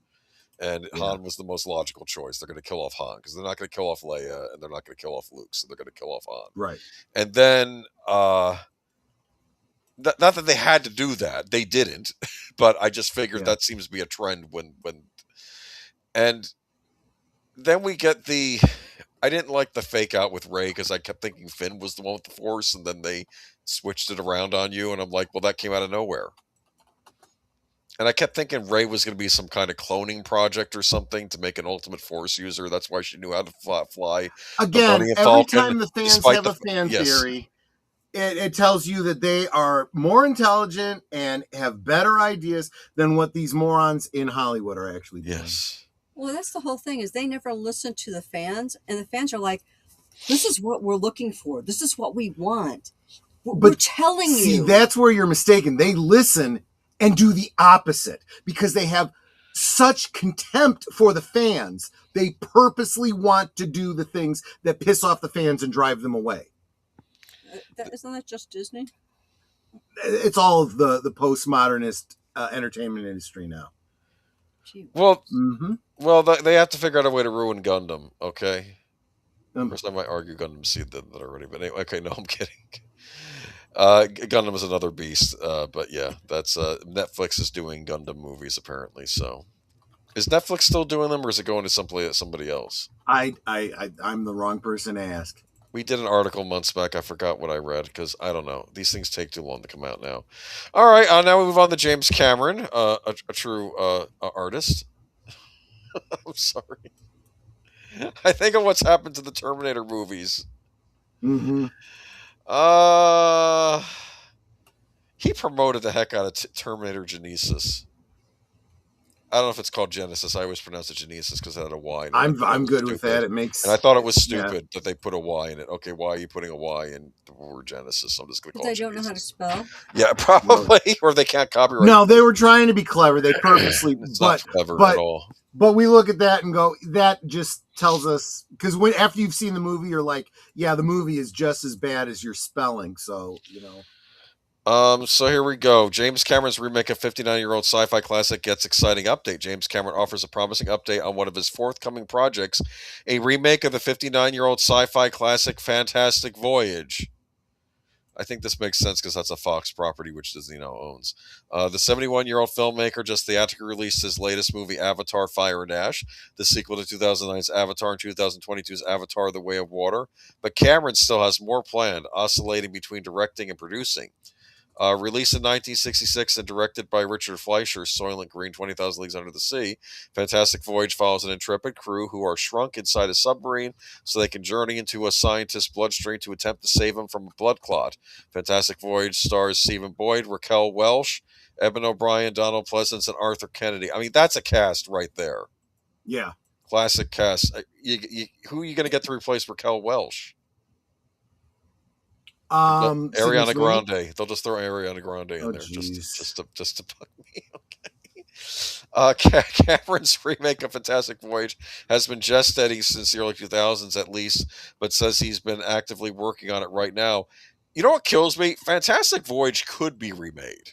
And Han was the most logical choice. They're going to kill off Han because they're not going to kill off Leia and they're not going to kill off Luke. So they're going to kill off Han. Right. And then, not that they had to do that. They didn't. But I just figured that seems to be a trend and then we get I didn't like the fake out with Rey because I kept thinking Finn was the one with the Force, and then they switched it around on you, and I'm like, well, that came out of nowhere. And I kept thinking Rey was going to be some kind of cloning project or something to make an ultimate Force user. That's why she knew how to fly. Again, every time the fans have a fan theory, it tells you that they are more intelligent and have better ideas than what these morons in Hollywood are actually doing. Yes. Well, that's the whole thing, is they never listen to the fans, and the fans are like, this is what we're looking for. This is what we want. We're telling you. See, that's where you're mistaken. They listen and do the opposite because they have such contempt for the fans. They purposely want to do the things that piss off the fans and drive them away. Isn't that just Disney? It's all of the postmodernist entertainment industry now. Well, they have to figure out a way to ruin Gundam, okay? First, I might argue Gundam Seed that already, but anyway, okay, no, I'm kidding. Gundam is another beast, but yeah, that's Netflix is doing Gundam movies apparently. So, is Netflix still doing them, or is it going to somebody else? I'm the wrong person to ask. We did an article months back. I forgot what I read because I don't know. These things take too long to come out now. All right, now we move on to James Cameron, a true artist. I'm sorry. I think of what's happened to the Terminator movies. Mm-hmm. He promoted the heck out of Terminator Genesis. I don't know if it's called Genesis. I always pronounce it Genesis because it had a Y. I'm good with that. It makes. And I thought it was stupid that they put a Y in it. Okay, why are you putting a Y in the word Genesis? I'm just going to call it Genesis. They don't know how to spell. Yeah, probably, or they can't copyright. No, they were trying to be clever. They purposely. It's not clever at all. But we look at that and go, that just tells us, because after you've seen the movie, you're like, yeah, the movie is just as bad as your spelling. So, So here we go. James Cameron's remake of 59-year-old sci-fi classic gets exciting update. James Cameron offers a promising update on one of his forthcoming projects, a remake of the 59-year-old sci-fi classic Fantastic Voyage. I think this makes sense because that's a Fawkes property, which Disney now owns. The 71-year-old filmmaker just theatrically released his latest movie, Avatar: Fire and Ash, the sequel to 2009's Avatar and 2022's Avatar: The Way of Water. But Cameron still has more planned, oscillating between directing and producing. Released in 1966 and directed by Richard Fleischer, Soylent Green, 20,000 Leagues Under the Sea, Fantastic Voyage follows an intrepid crew who are shrunk inside a submarine so they can journey into a scientist's bloodstream to attempt to save him from a blood clot. Fantastic Voyage stars Stephen Boyd, Raquel Welch, Eben O'Brien, Donald Pleasance, and Arthur Kennedy. I mean, that's a cast right there. Yeah. Classic cast. Who are you going to get to replace Raquel Welch? Ariana Grande. They'll just throw Ariana Grande in there just to bug me. Okay. Cameron's remake of Fantastic Voyage has been gestating since the early 2000s at least, but says he's been actively working on it right now. You know what kills me? Fantastic Voyage could be remade,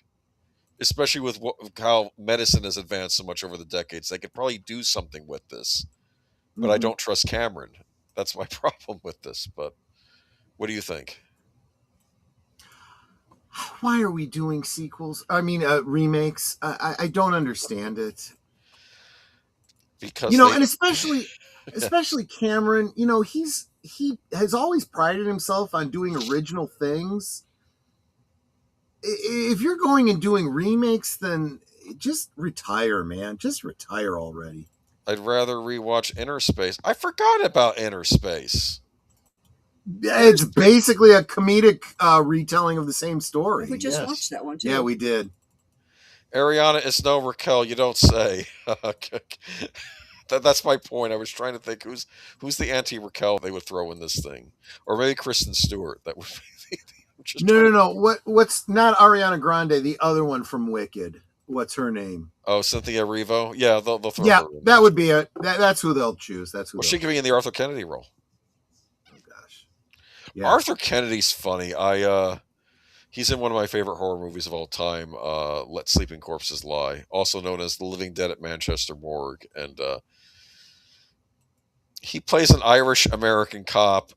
especially with how medicine has advanced so much over the decades. They could probably do something with this, but I don't trust Cameron. That's my problem with this. But what do you think? Why are we doing sequels? I mean, remakes. I don't understand it. Because and especially Cameron. He has always prided himself on doing original things. If you're going and doing remakes, then just retire, man. Just retire already. I'd rather rewatch Inner Space. I forgot about Inner Space. It's basically a comedic retelling of the same story. We just watched that one too. Yeah, we did. Ariana is no Raquel, you don't say. That's my point. I was trying to think who's the anti-Raquel they would throw in this thing, or maybe Kristen Stewart. That would be. No. What's not Ariana Grande? The other one from Wicked. What's her name? Oh, Cynthia Erivo. Yeah, they'll throw. Yeah, her in that would be it. That's who they'll choose. That's who. Well, she could be in the Arthur Kennedy role. Yeah. Arthur Kennedy's funny. He's in one of my favorite horror movies of all time, Let Sleeping Corpses Lie, also known as The Living Dead at Manchester Morgue. And he plays an Irish-American cop,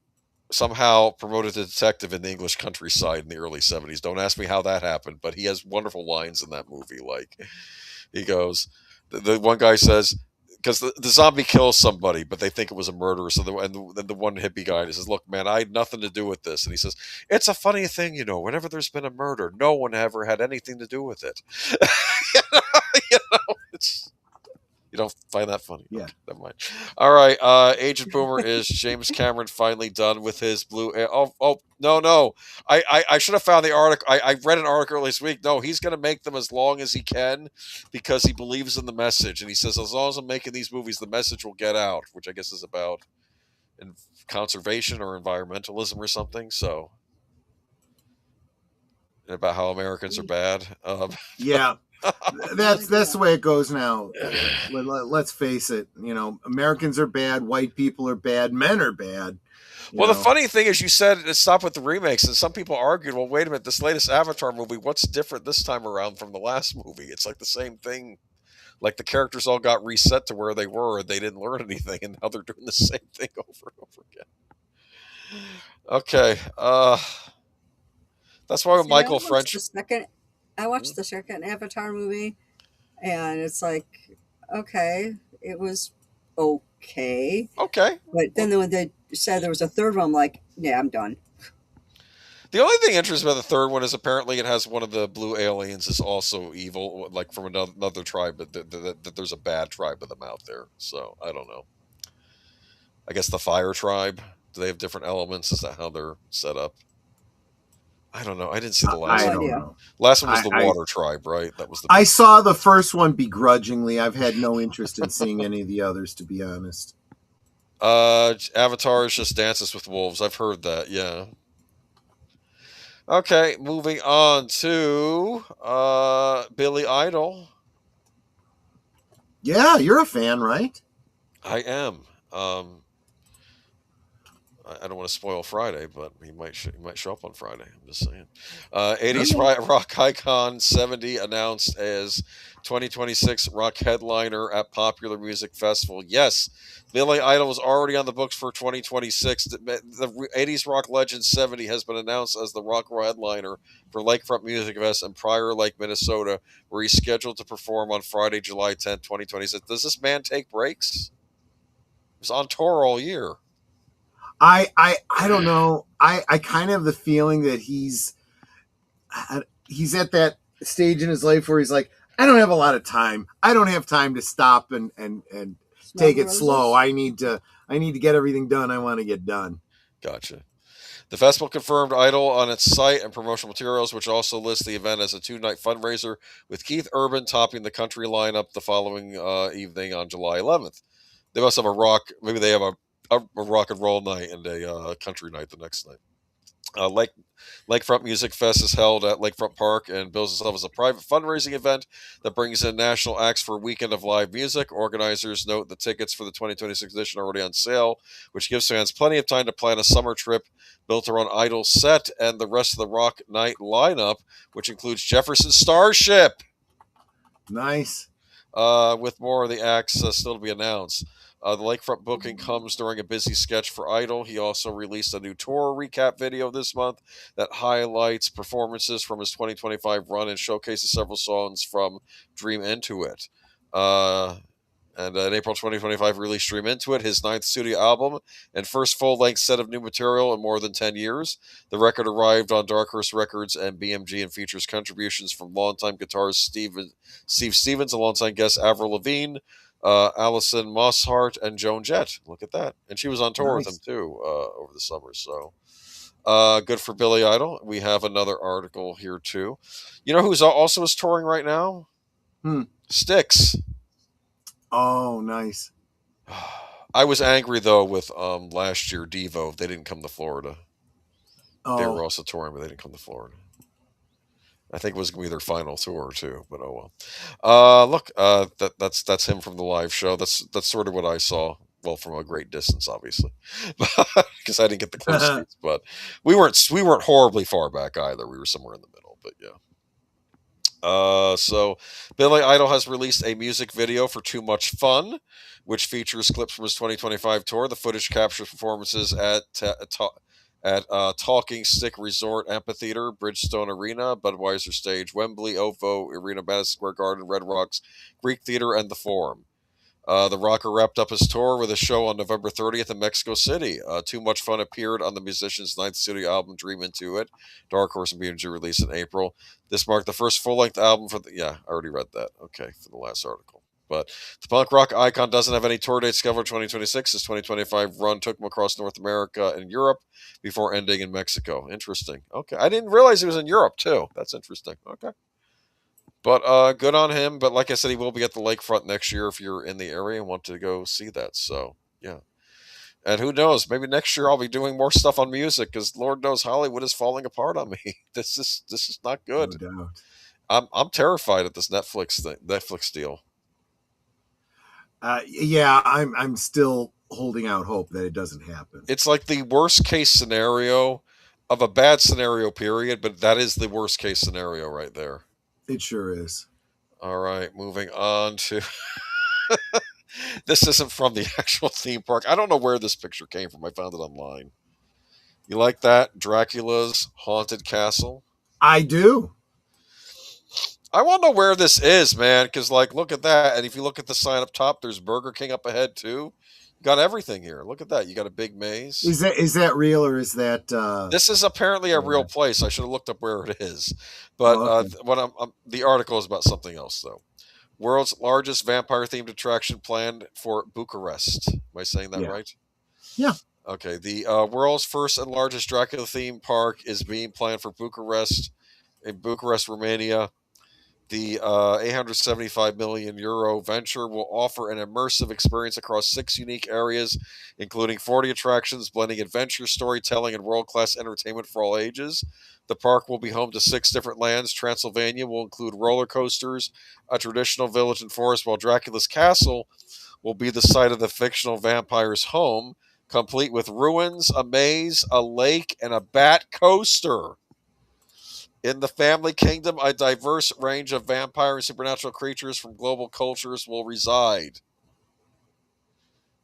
somehow promoted to detective in the English countryside in the early 70s. Don't ask me how that happened, but he has wonderful lines in that movie. Like, he goes, the one guy says, because the zombie kills somebody, but they think it was a murder. So the one hippie guy says, "Look, man, I had nothing to do with this." And he says, "It's a funny thing, whenever there's been a murder, no one ever had anything to do with it." You don't find that funny? Yeah. Okay, never mind. All right. Agent Boomer, is James Cameron finally done with his blue? No. I should have found the article. I read an article this week. No, he's going to make them as long as he can because he believes in the message. And he says, as long as I'm making these movies, the message will get out, which I guess is about conservation or environmentalism or something. So, about how Americans are bad. Yeah. That's the way it goes now. Let's face it. Americans are bad. White people are bad. Men are bad. Well, the funny thing is, you said stop with the remakes, and some people argued, well, wait a minute, this latest Avatar movie, what's different this time around from the last movie? It's like the same thing. Like the characters all got reset to where they were, and they didn't learn anything, and now they're doing the same thing over and over again. Okay. That's why with Michael French. I watched the second Avatar movie, and it's like, okay, it was okay. Okay. But then when they said there was a third one, I'm like, yeah, I'm done. The only thing interesting about the third one is apparently it has one of the blue aliens is also evil, like from another tribe, but that there's a bad tribe of them out there. So, I don't know. I guess the fire tribe, do they have different elements? Is that how they're set up? I don't know. I didn't see the last one. Last one was the water tribe, right? That was. I saw the first one begrudgingly. I've had no interest in seeing any of the others, to be honest. Avatar is just Dances with Wolves. I've heard that. Yeah. Okay, moving on to Billy Idol. Yeah, you're a fan, right? I am. I don't want to spoil Friday, but he might show up on Friday. I'm just saying. 80s rock icon 70 announced as 2026 rock headliner at Popular Music Festival. Yes, Billy Idol was already on the books for 2026. The 80s rock legend 70 has been announced as the rock headliner for Lakefront Music Fest in Prior Lake, Minnesota, where he's scheduled to perform on Friday, July 10th, 2026. Does this man take breaks? He's on tour all year. I don't know. I kind of have the feeling that he's at that stage in his life where he's like, I don't have a lot of time. I don't have time to stop and take it slow. I need to get everything done I want to get done. Gotcha. The festival confirmed Idol on its site and promotional materials, which also lists the event as a 2-night fundraiser with Keith Urban topping the country lineup the following evening on July 11th. They must have maybe they have a rock and roll night and a country night the next night. Lakefront Music Fest is held at Lakefront Park and bills itself as a private fundraising event that brings in national acts for a weekend of live music. Organizers note the tickets for the 2026 edition are already on sale, which gives fans plenty of time to plan a summer trip built around Idol's set and the rest of the Rock Night lineup, which includes Jefferson Starship. Nice. With more of the acts still to be announced. The Lakefront booking comes during a busy sketch for Idol. He also released a new tour recap video this month that highlights performances from his 2025 run and showcases several songs from Dream Into It. And in April 2025, released Dream Into It, his 9th studio album and first full-length set of new material in more than 10 years. The record arrived on Dark Horse Records and BMG and features contributions from longtime guitarist Steve Stevens and longtime guest Avril Lavigne, Alison Mosshart, and Joan Jett. Look at that. And she was on tour with him, too, over the summer. So good for Billy Idol. We have another article here, too. You know who's also is touring right now? Styx. Oh, nice. I was angry though with last year Devo. They didn't come to Florida. They were also touring, but they didn't come to Florida. I think it was going to be their final tour too. But oh well. Look, that's him from the live show. That's sort of what I saw. Well, from a great distance, obviously, because I didn't get the close seats. But we weren't horribly far back either. We were somewhere in the middle. But yeah. So Billy Idol has released a music video for Too Much Fun, which features clips from his 2025 tour. The footage captures performances at Talking Stick Resort Amphitheater, Bridgestone Arena, Budweiser Stage, Wembley, OVO Arena, Madison Square Garden, Red Rocks, Greek Theater, and the Forum. The rocker wrapped up his tour with a show on November 30th in Mexico City. Too Much Fun appeared on the musician's 9th studio album, Dream Into It. Dark Horse and BMG released in April. This marked the first full-length album for the... Yeah, I already read that. Okay, for the last article. But the punk rock icon doesn't have any tour dates scheduled for 2026. His 2025 run took him across North America and Europe before ending in Mexico. Interesting. Okay, I didn't realize he was in Europe, too. That's interesting. Okay. But good on him. But like I said, he will be at the lakefront next year if you're in the area and want to go see that. So, yeah. And who knows? Maybe next year I'll be doing more stuff on music because Lord knows Hollywood is falling apart on me. This is not good. No doubt. I'm terrified at this Netflix deal. Yeah, I'm still holding out hope that it doesn't happen. It's like the worst case scenario of a bad scenario, period. But that is the worst case scenario right there. It sure is. All right, moving on to... This isn't from the actual theme park. I don't know where this picture came from. I found it online. You like that? Dracula's Haunted Castle? I do. I want to know where this is, man, because, like, look at that. And if you look at the sign up top, there's Burger King up ahead, too. You got everything here. Look at that. You got a big maze. Is that real or is that... This is apparently a real place. I should have looked up where it is. But what the article is about something else, though. World's largest vampire-themed attraction planned for Bucharest. Am I saying that right? Yeah. Okay. The world's first and largest Dracula theme park is being planned for Bucharest, in Bucharest, Romania. The 875 million euro venture will offer an immersive experience across 6 unique areas, including 40 attractions, blending adventure, storytelling, and world-class entertainment for all ages. The park will be home to 6 different lands. Transylvania will include roller coasters, a traditional village and forest, while Dracula's castle will be the site of the fictional vampire's home, complete with ruins, a maze, a lake, and a bat coaster. In the Family Kingdom, a diverse range of vampire and supernatural creatures from global cultures will reside.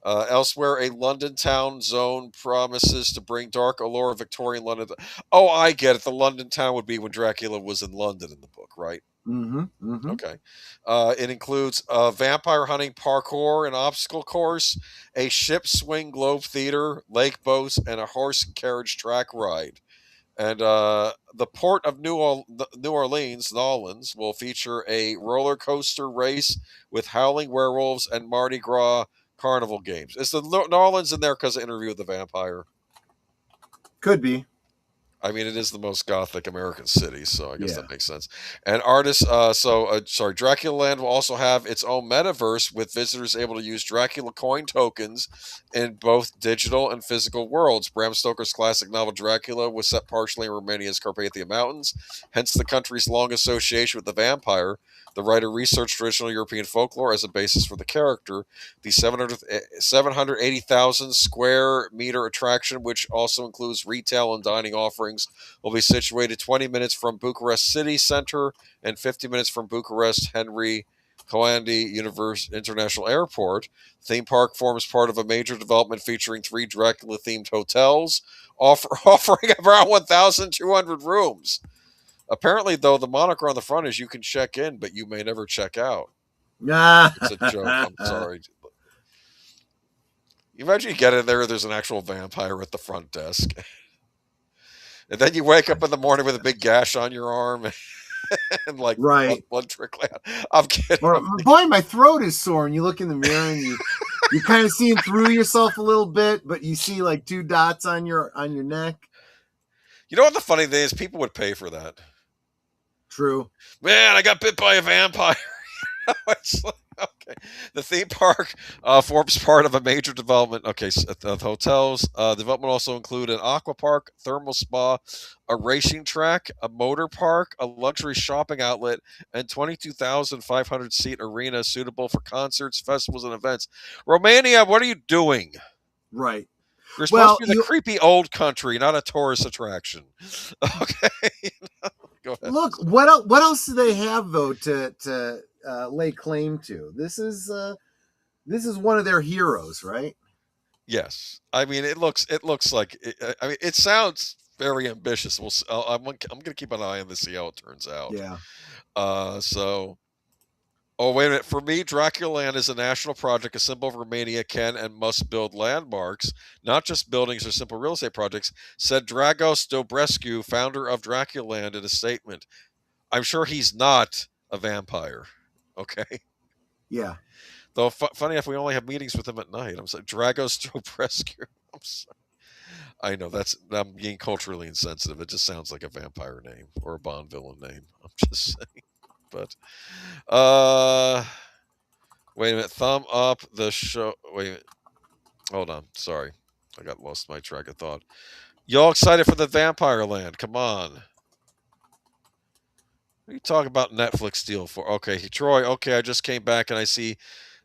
Elsewhere, a London town zone promises to bring dark allure of Victorian London. Oh, I get it. The London town would be when Dracula was in London in the book, right? Mm-hmm. Mm-hmm. Okay. It includes vampire hunting parkour and obstacle course, a ship swing globe theater, lake boats, and a horse and carriage track ride. And the port of New Orleans, Nolans, will feature a roller coaster race with howling werewolves and Mardi Gras carnival games. Is the New Orleans in there because of Interview with the Vampire? Could be. I mean, it is the most gothic American city, so I guess Yeah. that makes sense. And artists, sorry, Dracula Land will also have its own metaverse with visitors able to use Dracula coin tokens in both digital and physical worlds. Bram Stoker's classic novel Dracula was set partially in Romania's Carpathian Mountains, hence the country's long association with the vampire. The writer researched traditional European folklore as a basis for the character. The 780,000 square meter attraction, which also includes retail and dining offerings, will be situated 20 minutes from Bucharest city center and 50 minutes from Bucharest Henry Coandi International Airport. Theme park forms part of a major development featuring 3 Dracula-themed hotels, offering around 1,200 rooms. Apparently, though, the moniker on the front is you can check in, but you may never check out. It's a joke. I'm sorry. You imagine you get in there, there's an actual vampire at the front desk. And then you wake up in the morning with a big gash on your arm and like Right. blood trickling out. I'm kidding. Or, boy, my throat is sore, and you look in the mirror and you're kind of seeing through yourself a little bit, but you see like 2 dots on your neck. You know what the funny thing is? People would pay for that. True. Man, I got bit by a vampire. It's like, okay. The theme park forms part of a major development. Okay, of hotels. Development also include an aqua park, thermal spa, a racing track, a motor park, a luxury shopping outlet, and 22,500 seat arena suitable for concerts, festivals, and events. Romania, what are you doing? Right. You're supposed to be the creepy old country, not a tourist attraction. Okay. Go ahead. Look, what else do they have though to lay claim to? This is one of their heroes, right? Yes, I mean it looks like I mean it sounds very ambitious. I'm going to keep an eye on this, see how it turns out. Yeah. Oh, wait a minute. For me, Dracula Land is a national project, a symbol of Romania can and must build landmarks, not just buildings or simple real estate projects, said Dragos Dobrescu, founder of Dracula Land, in a statement. I'm sure he's not a vampire. Okay. Yeah. Though, funny enough, we only have meetings with him at night. I'm sorry. Dragos Dobrescu. I'm sorry. I know I'm being culturally insensitive. It just sounds like a vampire name or a Bond villain name. I'm just saying. But, wait a minute. Thumb up the show. Wait a minute. Hold on. Sorry. I got lost in my track of thought. Y'all excited for the Vampire Land? Come on. What are you talking about Netflix deal for? Okay, Troy. Okay, I just came back and I see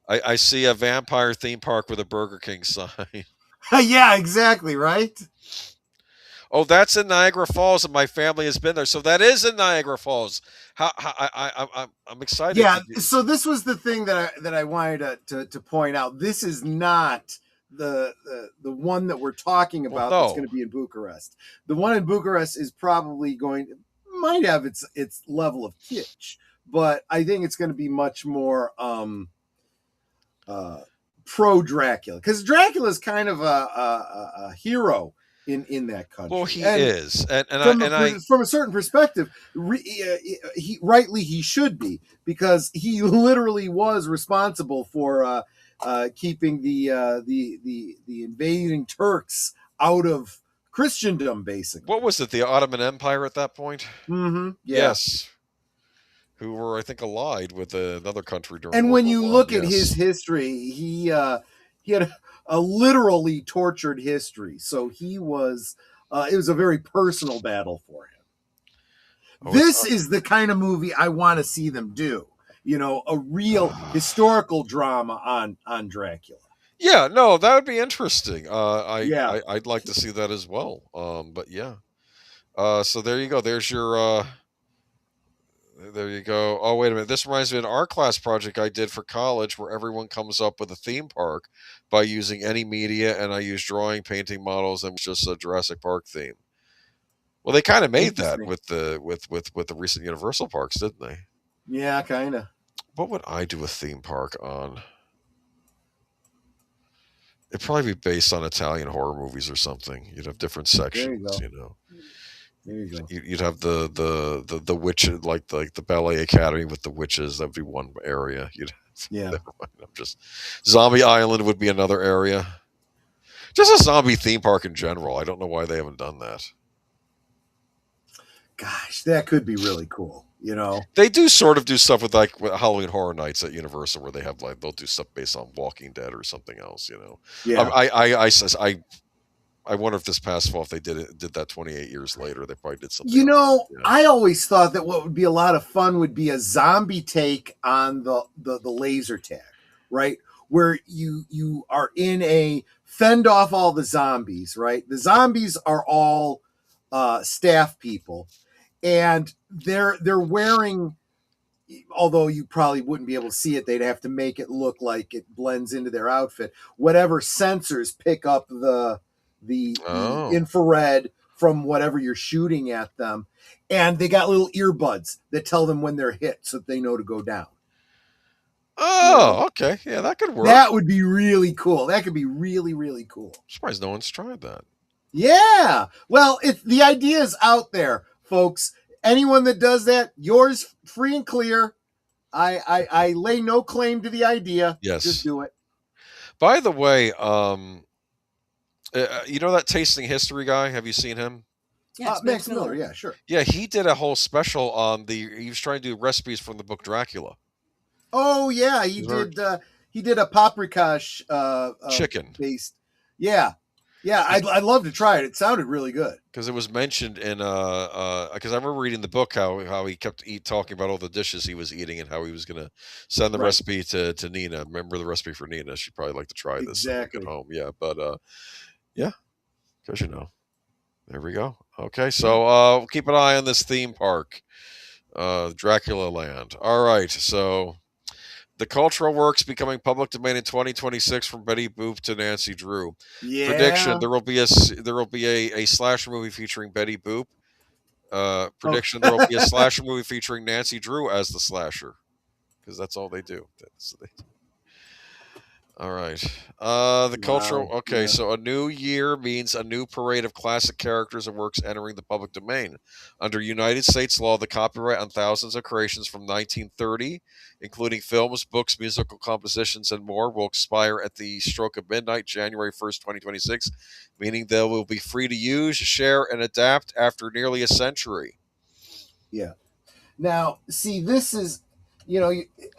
a vampire theme park with a Burger King sign. Yeah, exactly. Right. Oh, that's in Niagara Falls, and my family has been there. So that is in Niagara Falls. I'm excited. Yeah. So this was the thing that I wanted to point out. This is not the one that we're talking about. That's going to be in Bucharest. The one in Bucharest is probably might have its level of kitsch, but I think it's going to be much more pro Dracula, because Dracula is kind of a hero in that country. Well, he is, and from a certain perspective, he should be, because he literally was responsible for keeping the invading Turks out of Christendom, basically. What was it? The Ottoman Empire at that point? Mm-hmm. Yeah. Yes. Who were, I think, allied with another country during. And when you look at his history, he had a literally tortured history. So he was. It was a very personal battle for him. This is the kind of movie I want to see them do. You know, a real historical drama on Dracula. Yeah, no, that would be interesting. I'd like to see that as well. But yeah. So there you go. There's your. There you go. Oh, wait a minute. This reminds me of an art class project I did for college where everyone comes up with a theme park by using any media, and I used drawing, painting models, and just a Jurassic Park theme. Well, they kind of made that with the recent Universal parks, didn't they? Yeah, kind of. What would I do a theme park on? It'd probably be based on Italian horror movies or something. You'd have different sections, you know. There you go. You'd have the witch, like the ballet academy with the witches. That would be one area. Never mind. I'm just Zombie Island would be another area. Just a zombie theme park in general. I don't know why they haven't done that. gosh, that could be really cool. You know, They do sort of do stuff with like with Halloween Horror Nights at Universal, where they have like they'll do stuff based on Walking Dead or something else. You know, yeah. I wonder if this past fall, if they did that 28 years later, they probably did something. You know, else. I always thought that what would be a lot of fun would be a zombie take on the laser tag, right? Where you are in a fend off all the zombies, right? The zombies are all staff people, and they're wearing, although you probably wouldn't be able to see it, they'd have to make it look like it blends into their outfit. Whatever sensors pick up the infrared from whatever you're shooting at them, and they got little earbuds that tell them when they're hit, so that they know to go down. Oh, okay, yeah, that could work. That would be really cool. That could be really, really cool. I'm surprised no one's tried that. Yeah. Well, the idea is out there, folks. Anyone that does that, yours free and clear. I lay no claim to the idea. Yes. Just do it. By the way, you know that Tasting History guy? Have you seen him? Yeah, Max Miller. Yeah, sure. Yeah, he did a whole special on he was trying to do recipes from the book Dracula. Oh yeah, he did a paprikash chicken based. Yeah. Yeah, I'd love to try it. It sounded really good. Because it was mentioned in because I remember reading the book how he kept talking about all the dishes he was eating and how he was going to send the recipe to Nina. Remember the recipe for Nina? She'd probably like to try this at home. Yeah, but yeah, because there we go. Okay, so keep an eye on this theme park, Dracula Land. All right, so. The cultural works becoming public domain in 2026 from Betty Boop to Nancy Drew. Yeah. Prediction: there will be a slasher movie featuring Betty Boop. Prediction: there will be a slasher movie featuring Nancy Drew as the slasher, because that's all they do. All right. The cultural. Okay, so a new year means a new parade of classic characters and works entering the public domain. Under United States law, the copyright on thousands of creations from 1930, including films, books, musical compositions, and more, will expire at the stroke of midnight, January 1st, 2026, meaning they will be free to use, share, and adapt after nearly a century. Yeah. Now, see, this is,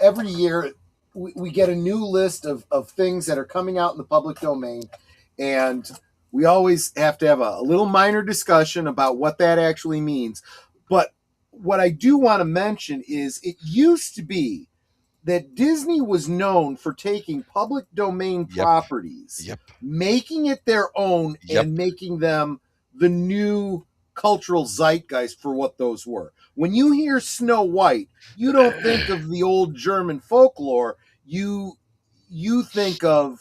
every year we get a new list of things that are coming out in the public domain, and we always have to have a little minor discussion about what that actually means. But what I do want to mention is it used to be that Disney was known for taking public domain properties, making it their own, and making them the new cultural zeitgeist for what those were. When you hear Snow White, you don't think of the old German folklore. You think of,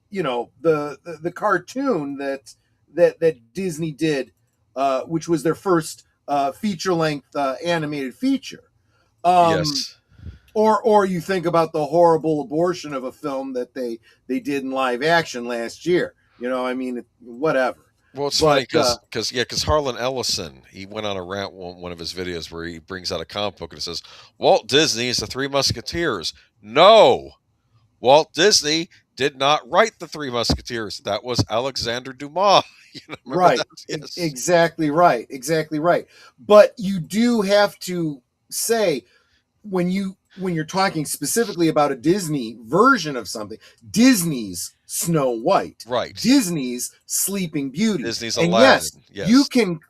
the cartoon that Disney did, which was their first feature-length animated feature. Yes. Or you think about the horrible abortion of a film that they did in live action last year. Whatever. Well, it's funny because Harlan Ellison, he went on a rant one of his videos where he brings out a comic book and it says, Walt Disney is the Three Musketeers. No, Walt Disney did not write the Three Musketeers. That was Alexander Dumas. Right. Yes. Exactly right. Exactly right. But you do have to say, when you're talking specifically about a Disney version of something, Disney's Snow White, right? Disney's Sleeping Beauty, Disney's and Aladdin. Yes,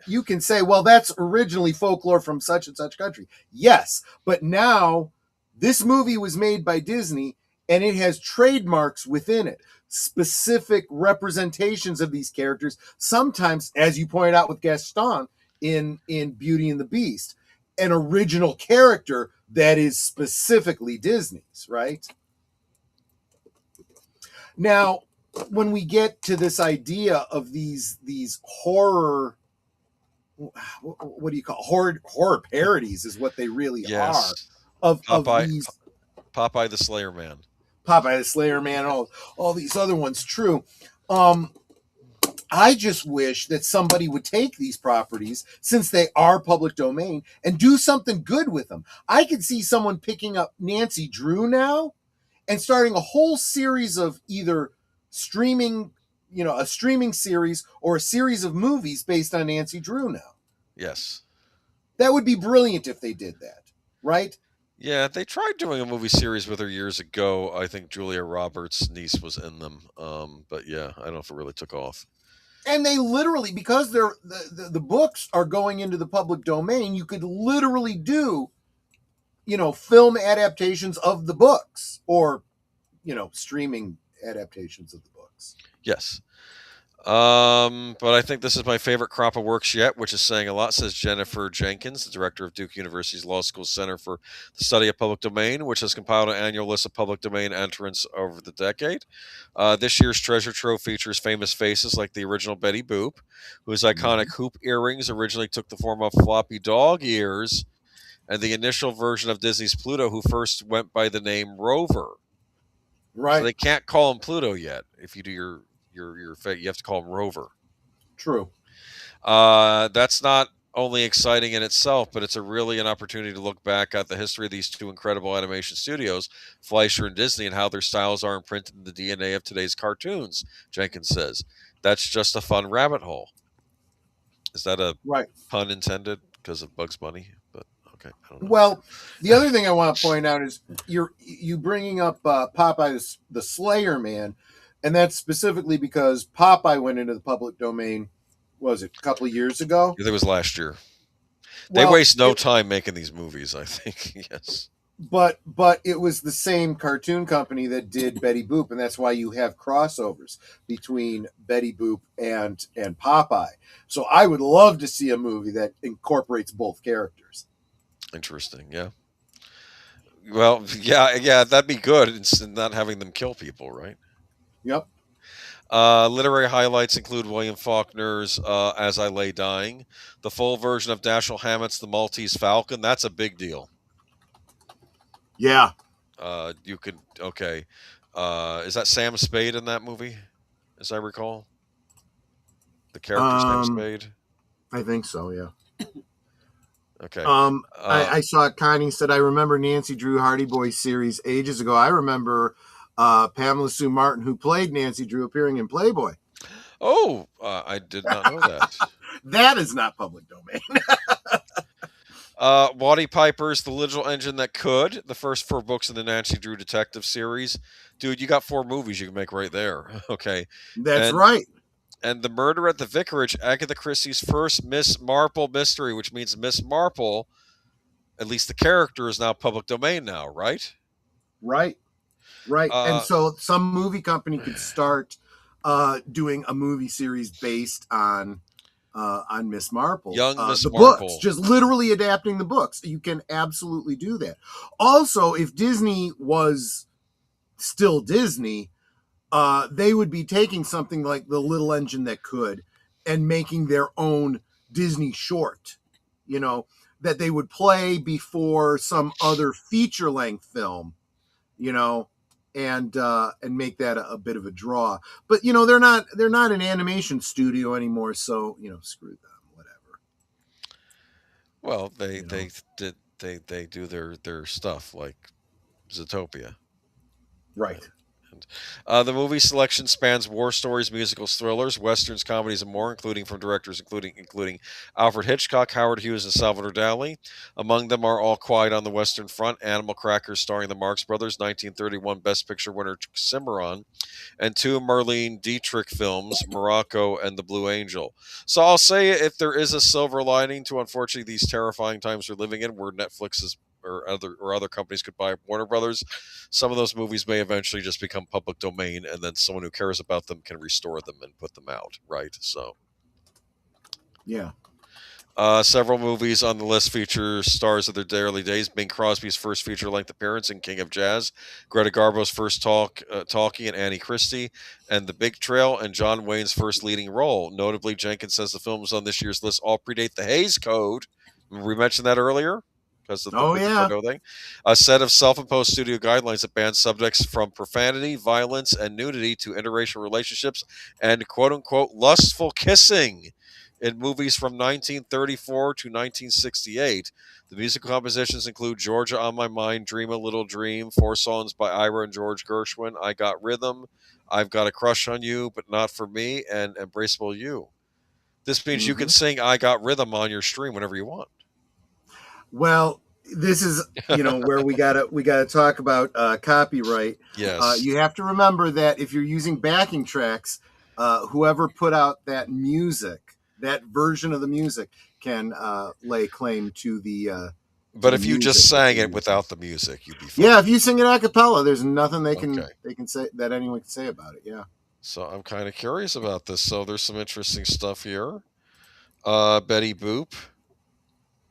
you can say, well, that's originally folklore from such and such country. Yes, but now this movie was made by Disney, and it has trademarks within it, specific representations of these characters. Sometimes, as you pointed out with Gaston in Beauty and the Beast, an original character that is specifically Disney's, right? Now, when we get to this idea of these horror, what do you call horror parodies is what they really are of these Popeye the Slayer Man, and all these other ones. True. I just wish that somebody would take these properties, since they are public domain, and do something good with them. I could see someone picking up Nancy Drew now and starting a whole series of either streaming, a streaming series or a series of movies based on Nancy Drew now. Yes. That would be brilliant if they did that, right? Yeah, they tried doing a movie series with her years ago. I think Julia Roberts' niece was in them. But yeah, I don't know if it really took off. And they literally, because the books are going into the public domain, you could literally do, film adaptations of the books, or, streaming adaptations of the books. Yes. But I think this is my favorite crop of works yet, which is saying a lot, says Jennifer Jenkins, the director of Duke University's Law School Center for the Study of Public Domain, which has compiled an annual list of public domain entrants over the decade. This year's treasure trove features famous faces like the original Betty Boop, whose iconic hoop earrings originally took the form of floppy dog ears, and the initial version of Disney's Pluto, who first went by the name Rover. Right. So they can't call him Pluto yet. If you do your you have to call him Rover. True. That's not only exciting in itself, but it's really an opportunity to look back at the history of these two incredible animation studios, Fleischer and Disney, and how their styles are imprinted in the DNA of today's cartoons, Jenkins says. That's just a fun rabbit hole. Is that a pun intended because of Bugs Bunny? But okay, I don't know. Well, the other thing I want to point out is you bringing up Popeye the Slayer Man. And that's specifically because Popeye went into the public domain, what was it, a couple of years ago? It was last year. They waste no time making these movies, I think. Yes. But it was the same cartoon company that did Betty Boop, and that's why you have crossovers between Betty Boop and Popeye. So I would love to see a movie that incorporates both characters. Interesting, yeah. Well, yeah, that'd be good instead of not having them kill people, right? Yep. Literary highlights include William Faulkner's As I Lay Dying, the full version of Dashiell Hammett's The Maltese Falcon. That's a big deal. Yeah. You could, okay. Is that Sam Spade in that movie, as I recall? The character Sam Spade? I think so, yeah. Okay. I saw Connie said, I remember Nancy Drew Hardy Boys series ages ago. I remember Pamela Sue Martin, who played Nancy Drew, appearing in Playboy. Oh, I did not know that. That is not public domain. Waddy Piper's The Little Engine That Could, the first 4 books in the Nancy Drew detective series. Dude, you got 4 movies you can make right there. Okay. That's right. And The Murder at the Vicarage, Agatha Christie's first Miss Marple mystery, which means Miss Marple, at least the character, is now public domain now, right? Right. And so some movie company could start doing a movie series based on Miss Marple. Young Miss the Marple. Books, just literally adapting the books. You can absolutely do that. Also, if Disney was still Disney, they would be taking something like The Little Engine That Could and making their own Disney short, that they would play before some other feature-length film, and make that a bit of a draw. But they're not an animation studio anymore, so screw them, whatever. Well, they do their stuff like Zootopia, right? The movie selection spans war stories, musicals, thrillers, westerns, comedies, and more, including from directors including Alfred Hitchcock, Howard Hughes, and Salvador Dali. Among them are All Quiet on the Western Front, Animal Crackers starring the Marx Brothers, 1931 Best Picture winner Cimarron, and 2 Marlene Dietrich films, Morocco and The Blue Angel. So I'll say, if there is a silver lining to, unfortunately, these terrifying times we're living in, where Netflix is or other companies could buy Warner Brothers, some of those movies may eventually just become public domain, and then someone who cares about them can restore them and put them out, right? So, yeah. Several movies on the list feature stars of their early days: Bing Crosby's first feature-length appearance in King of Jazz, Greta Garbo's first talkie in Annie Christie, and The Big Trail, and John Wayne's first leading role. Notably, Jenkins says the films on this year's list all predate the Hays Code. We mentioned that earlier. Because of the Bardot thing. A set of self-imposed studio guidelines that ban subjects from profanity, violence, and nudity to interracial relationships and quote-unquote lustful kissing in movies from 1934 to 1968. The musical compositions include Georgia on My Mind, Dream a Little Dream, 4 songs by Ira and George Gershwin, I Got Rhythm, I've Got a Crush on You, But Not for Me, and Embraceable You. This means you can sing I Got Rhythm on your stream whenever you want. Well, this is where we gotta talk about copyright. Yes. You have to remember that if you're using backing tracks, whoever put out that music, that version of the music, can lay claim to the. But the if you just music that sang they're it using. without the music, you'd be fine. Yeah, if you sing it a cappella, there's nothing they can Okay. say that anyone can say about it. Yeah. So I'm kind of curious about this. So there's some interesting stuff here. Betty Boop.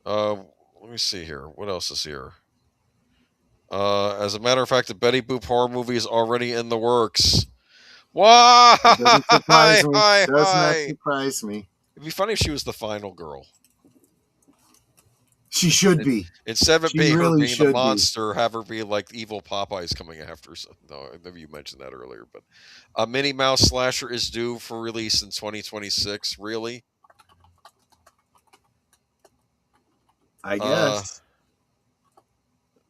Let me see here. What else is here? As a matter of fact, the Betty Boop horror movie is already in the works. Why? It doesn't surprise me. Hi, Does not hi. surprise me. It'd be funny if she was the final girl. She should be. Instead of She being really her being should the be. monster, have her be like evil Popeyes coming after. So, no, maybe you mentioned that earlier. But a Minnie Mouse slasher is due for release in 2026. Really? I guess.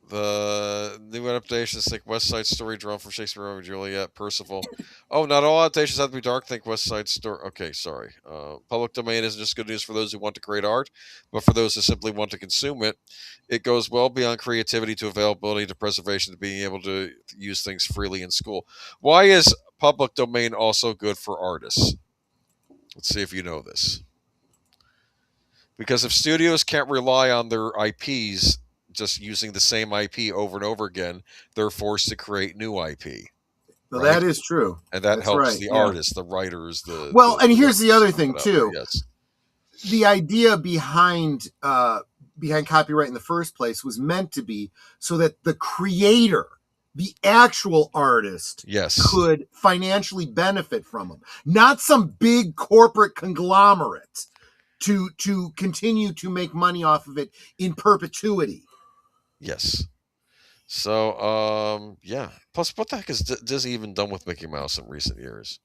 The new adaptations think West Side Story drawn from Shakespeare, Romeo and Juliet, Percival. Oh, not all adaptations have to be dark. Think West Side Story. Okay, sorry. Public domain isn't just good news for those who want to create art, but for those who simply want to consume it. It goes well beyond creativity to availability to preservation to being able to use things freely in school. Why is public domain also good for artists? Let's see if you know this. Because if studios can't rely on their IPs, just using the same IP over and over again, they're forced to create new IP. Well, right? that is true. And that That's helps right, the yeah. artists, the writers, and here's the other thing too. Yes. The idea behind copyright in the first place was meant to be so that the creator, the actual artist, Yes. could financially benefit from them, not some big corporate conglomerate to continue to make money off of it in perpetuity. Yes. So, yeah. Plus, what the heck has Disney even done with Mickey Mouse in recent years?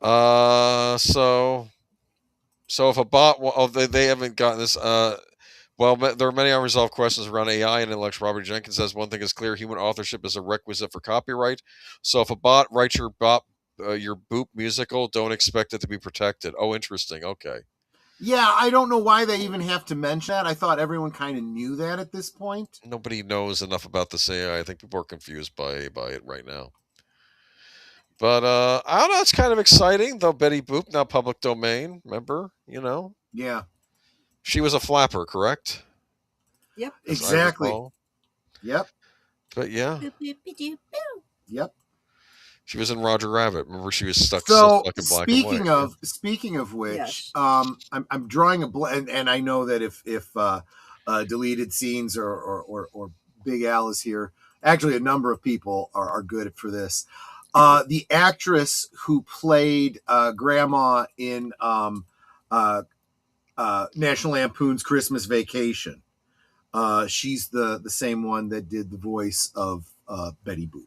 So if a bot, they haven't gotten this. Well, there are many unresolved questions around AI and intellectual property. Jenkins says one thing is clear: human authorship is a requisite for copyright. So if a bot writes your Boop musical, don't expect it to be protected. Oh, interesting. Okay. Yeah, I don't know why they even have to mention that. I thought everyone kind of knew that at this point. Nobody knows enough about this AI. I think people are confused by it right now. But I don't know. It's kind of exciting, though. Betty Boop now public domain. Remember, Yeah, she was a flapper, correct? Yep. As I exactly. recall. Yep. But yeah, Yep. she was in Roger Rabbit. Remember, she was stuck So in black and white. speaking of which, Yes. I'm drawing a blank, and I know that if deleted scenes or Big Al is here, actually a number of people are good for this. The actress who played Grandma in National Lampoon's Christmas Vacation, she's the same one that did the voice of Betty Boop.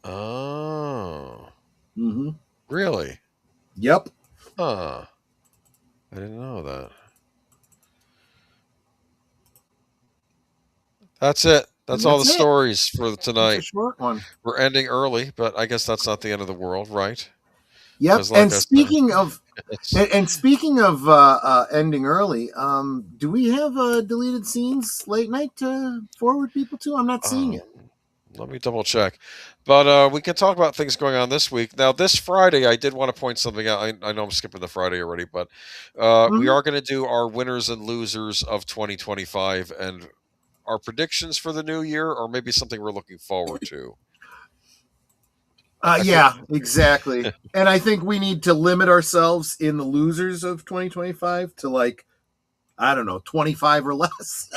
Oh, Mm-hmm. really? Yep. Huh. I didn't know that. That's it. That's all the That's it. stories for It's tonight. a short one. We're ending early, but I guess that's not the end of the world, right? Yep. 'Cause like And I said, speaking of it's- speaking of ending early, do we have deleted scenes late night to forward people to? I'm not seeing it. Let me double check. But we can talk about things going on this week. Now, this Friday, I did want to point something out. I know I'm skipping the Friday already, but we are going to do our winners and losers of 2025 and our predictions for the new year, or maybe something we're looking forward to. Yeah, exactly. And I think we need to limit ourselves in the losers of 2025 to like, I don't know, 25 or less.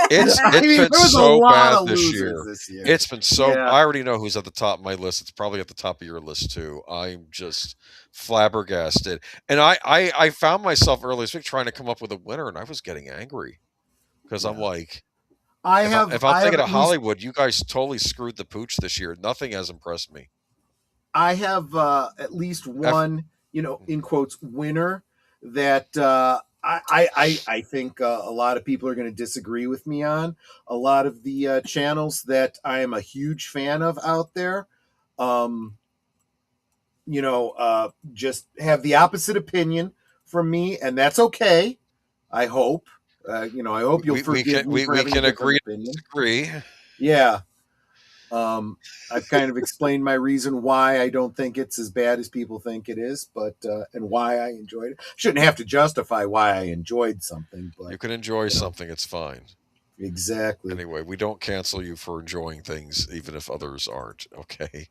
It's I mean, been there was a so lot bad of this losers year. this year. It's been so. Yeah. I already know who's at the top of my list. It's probably at the top of your list too. I'm just flabbergasted. And I found myself earlier this week trying to come up with a winner, and I was getting angry because I'm like, if I'm thinking of Hollywood, you guys totally screwed the pooch this year. Nothing has impressed me. I have at least one, in quotes, winner that I think a lot of people are going to disagree with me on. A lot of the channels that I am a huge fan of out there, just have the opposite opinion from me, and that's okay. I hope. I hope you'll forgive me for having a different opinion. Disagree. Yeah. I've kind of explained my reason why I don't think it's as bad as people think it is, but and why I enjoyed it. Shouldn't have to justify why I enjoyed something, but You can enjoy something; it's fine. Exactly. Anyway, we don't cancel you for enjoying things, even if others aren't. Okay,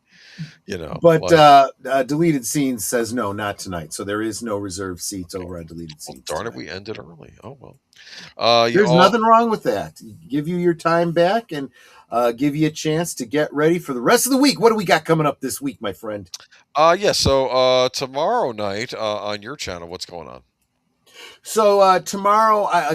But deleted scenes says no, not tonight. So there is no reserved seats over on deleted scenes. Darn it, we ended early. Oh well. There's nothing wrong with that. Give you your time back and give you a chance to get ready for the rest of the week. What do we got coming up this week, my friend? So tomorrow night on your channel, what's going on? So tomorrow, I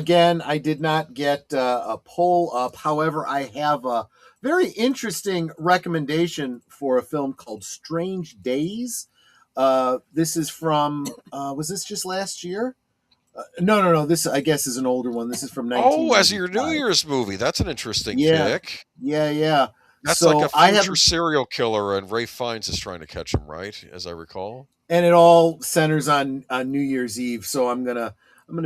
did not get a poll up. However, I have a very interesting recommendation for a film called Strange Days. This is from, was this just last year? No. This, I guess, is an older one. This is from 1995. Oh, as your New Year's movie. That's an interesting pick. Yeah. That's so like a future serial killer, and Ray Fiennes is trying to catch him, right? As I recall. And it all centers on New Year's Eve. So I'm gonna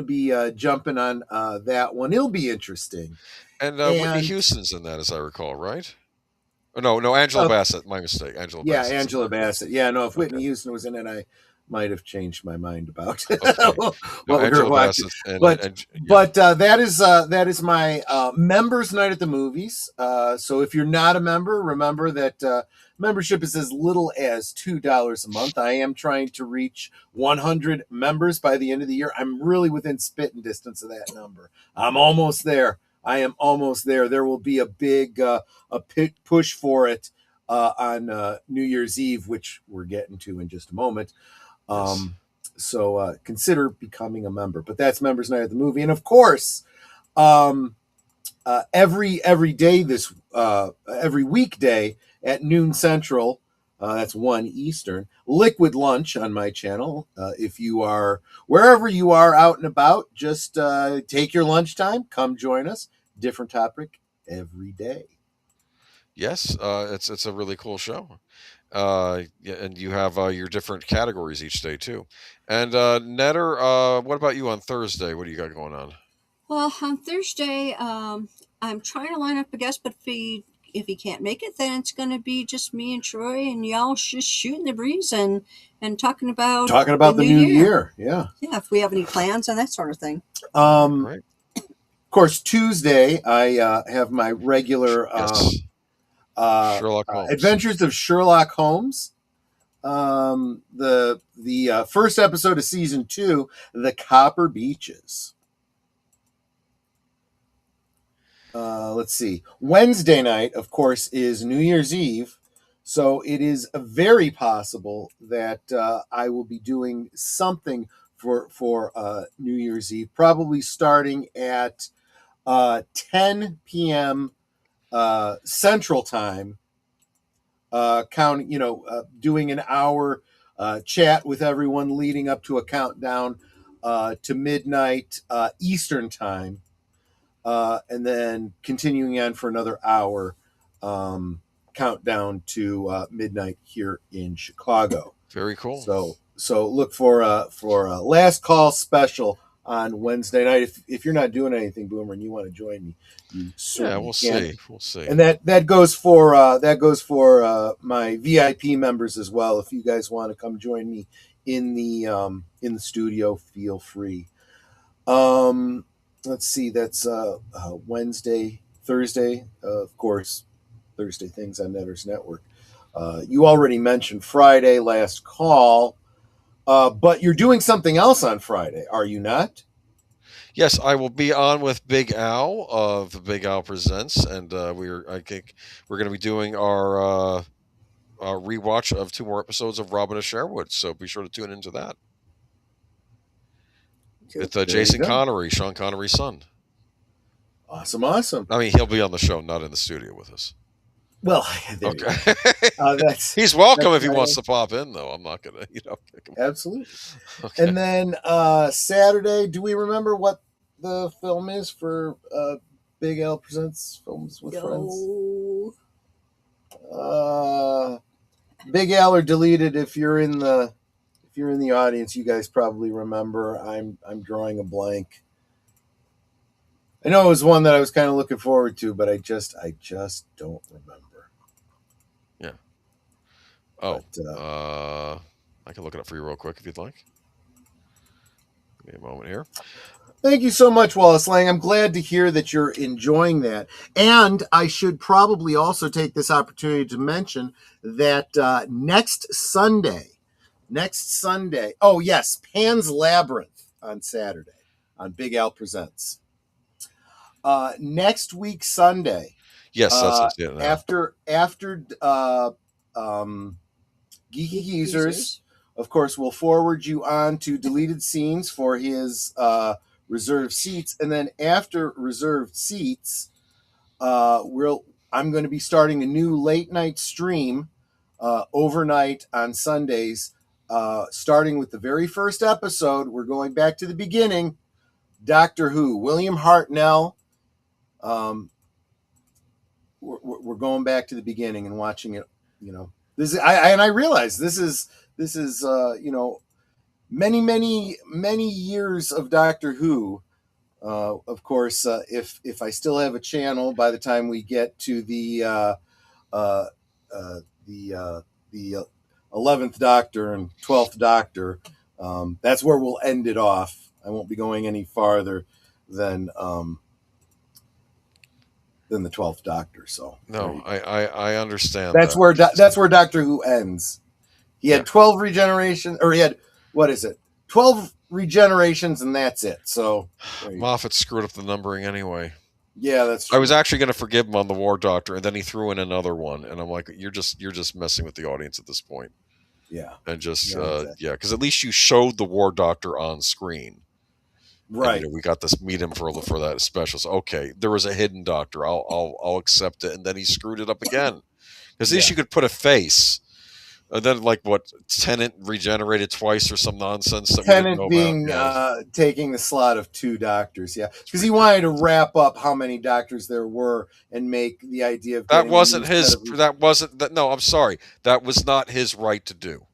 be jumping on that one. It'll be interesting. And Whitney Houston's in that, as I recall, right? Oh, no, Angela Bassett. My mistake. Angela Bassett. Yeah, no, if Whitney Houston was in it, I might have changed my mind about it. Angela Bassett. But that is my members' night at the movies. So if you're not a member, remember that membership is as little as $2 a month. I am trying to reach 100 members by the end of the year. I'm really within spitting distance of that number. I'm almost there. I am almost there. There will be a big push for it on New Year's Eve, which we're getting to in just a moment. So consider becoming a member. But that's Members Night at the Movie. And of course, every weekday at noon Central, that's 1 Eastern, Liquid Lunch on my channel. If you are wherever you are out and about, just take your lunchtime, come join us. Different topic every day. Yes, it's a really cool show. And you have your different categories each day too. And Netter, what about you on Thursday? What do you got going on? Well, on Thursday, I'm trying to line up a guest, but if he can't make it, then it's going to be just me and Troy, and y'all just shooting the breeze and talking about the new year. Yeah. If we have any plans and that sort of thing. Right. Of course, Tuesday I have my regular Sherlock Holmes. Adventures of Sherlock Holmes. The first episode of season 2, The Copper Beaches. Let's see. Wednesday night, of course, is New Year's Eve. So it is very possible that I will be doing something for New Year's Eve, probably starting at 10 p.m. Central Time. Doing an hour chat with everyone leading up to a countdown to midnight Eastern Time. And then continuing on for another hour, countdown to midnight here in Chicago. Very cool. So look for a last call special on Wednesday night. If you're not doing anything, Boomer, and you want to join me, you certainly can. We'll see. And that goes for my VIP members as well. If you guys want to come join me in the studio, feel free. Let's see. That's Wednesday, Thursday, of course. Thursday things on Netter's Network. You already mentioned Friday, last call, but you're doing something else on Friday, are you not? Yes, I will be on with Big Al of Big Al Presents, and I think we're going to be doing our rewatch of 2 more episodes of Robin of Sherwood. So be sure to tune into that. With Jacen Connery, Sean Connery's son. Awesome. I mean, he'll be on the show, not in the studio with us. Well, okay. He's welcome if he wants to pop in, though. I'm not going to, Absolutely. Okay. And then Saturday, do we remember what the film is for Big Al Presents Films with Friends? Big Al or deleted. If you're in the audience, you guys probably remember. I'm drawing a blank. I know it was one that I was kind of looking forward to, but I just don't remember. Yeah. Oh, but, I can look it up for you real quick if you'd like. Give me a moment here. Thank you so much, Wallace Lang. I'm glad to hear that you're enjoying that. And I should probably also take this opportunity to mention that next Sunday, oh yes, Pan's Labyrinth on Saturday on Big Al Presents. Next week, Sunday. Yes, that's it. After Geeky Geezers, of course, we'll forward you on to deleted scenes for his reserved seats, and then after reserved seats, I'm going to be starting a new late night stream overnight on Sundays, starting with the very first episode. We're going back to the beginning. Doctor Who, William Hartnell. We're going back to the beginning and watching it. You know, this is, I realize this is many years of Doctor Who. Of course, if I still have a channel by the time we get to the 11th Doctor and 12th Doctor, that's where we'll end it off. I won't be going any farther than the 12th Doctor. So no, I understand. That's where Doctor Who ends. He had 12 regenerations, or he had 12 regenerations, and that's it. So Moffat screwed up the numbering anyway. Yeah, that's true. I was actually going to forgive him on the War Doctor, and then he threw in another one, and I'm like, you're just messing with the audience at this point. Yeah, and just exactly. because at least you showed the War Doctor on screen. Right. And, we got to meet him for that special. So, okay, there was a hidden Doctor. I'll accept it. And then he screwed it up again. Because at least you could put a face. And then, Tennant regenerated twice or some nonsense. That Tennant being taking the slot of 2 doctors, because he wanted to wrap up how many doctors there were and make the idea of that wasn't his. No, I'm sorry. That was not his right to do.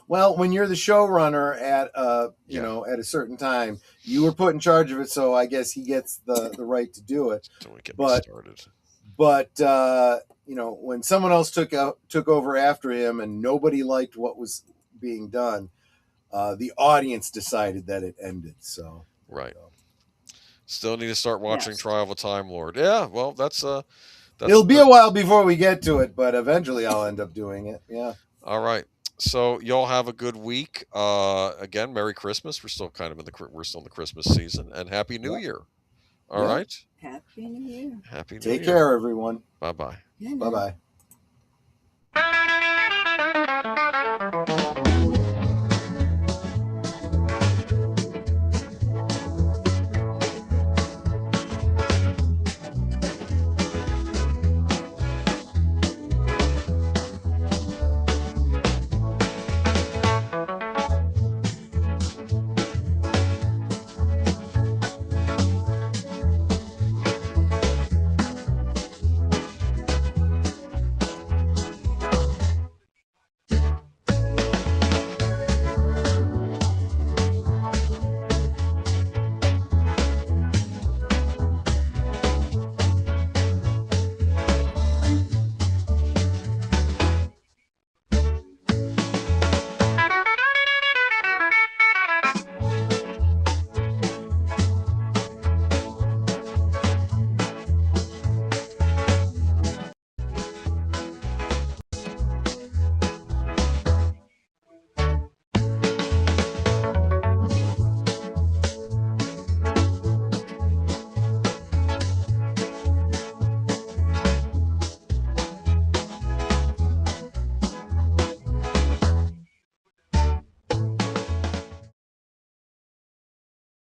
Well, when you're the showrunner at at a certain time, you were put in charge of it, so I guess he gets the right to do it. Don't get me started. But when someone else took over after him and nobody liked what was being done, the audience decided that it ended. So right. Still need to start watching Trial of a Time Lord. Yeah, well, that's it'll be a while before we get to it, but eventually I'll end up doing it. Yeah. All right. So y'all have a good week. Again, Merry Christmas. We're still in the Christmas season, and Happy New Year. All right. Happy New Year. Happy New Year. Take care, everyone. Bye-bye. Bye-bye.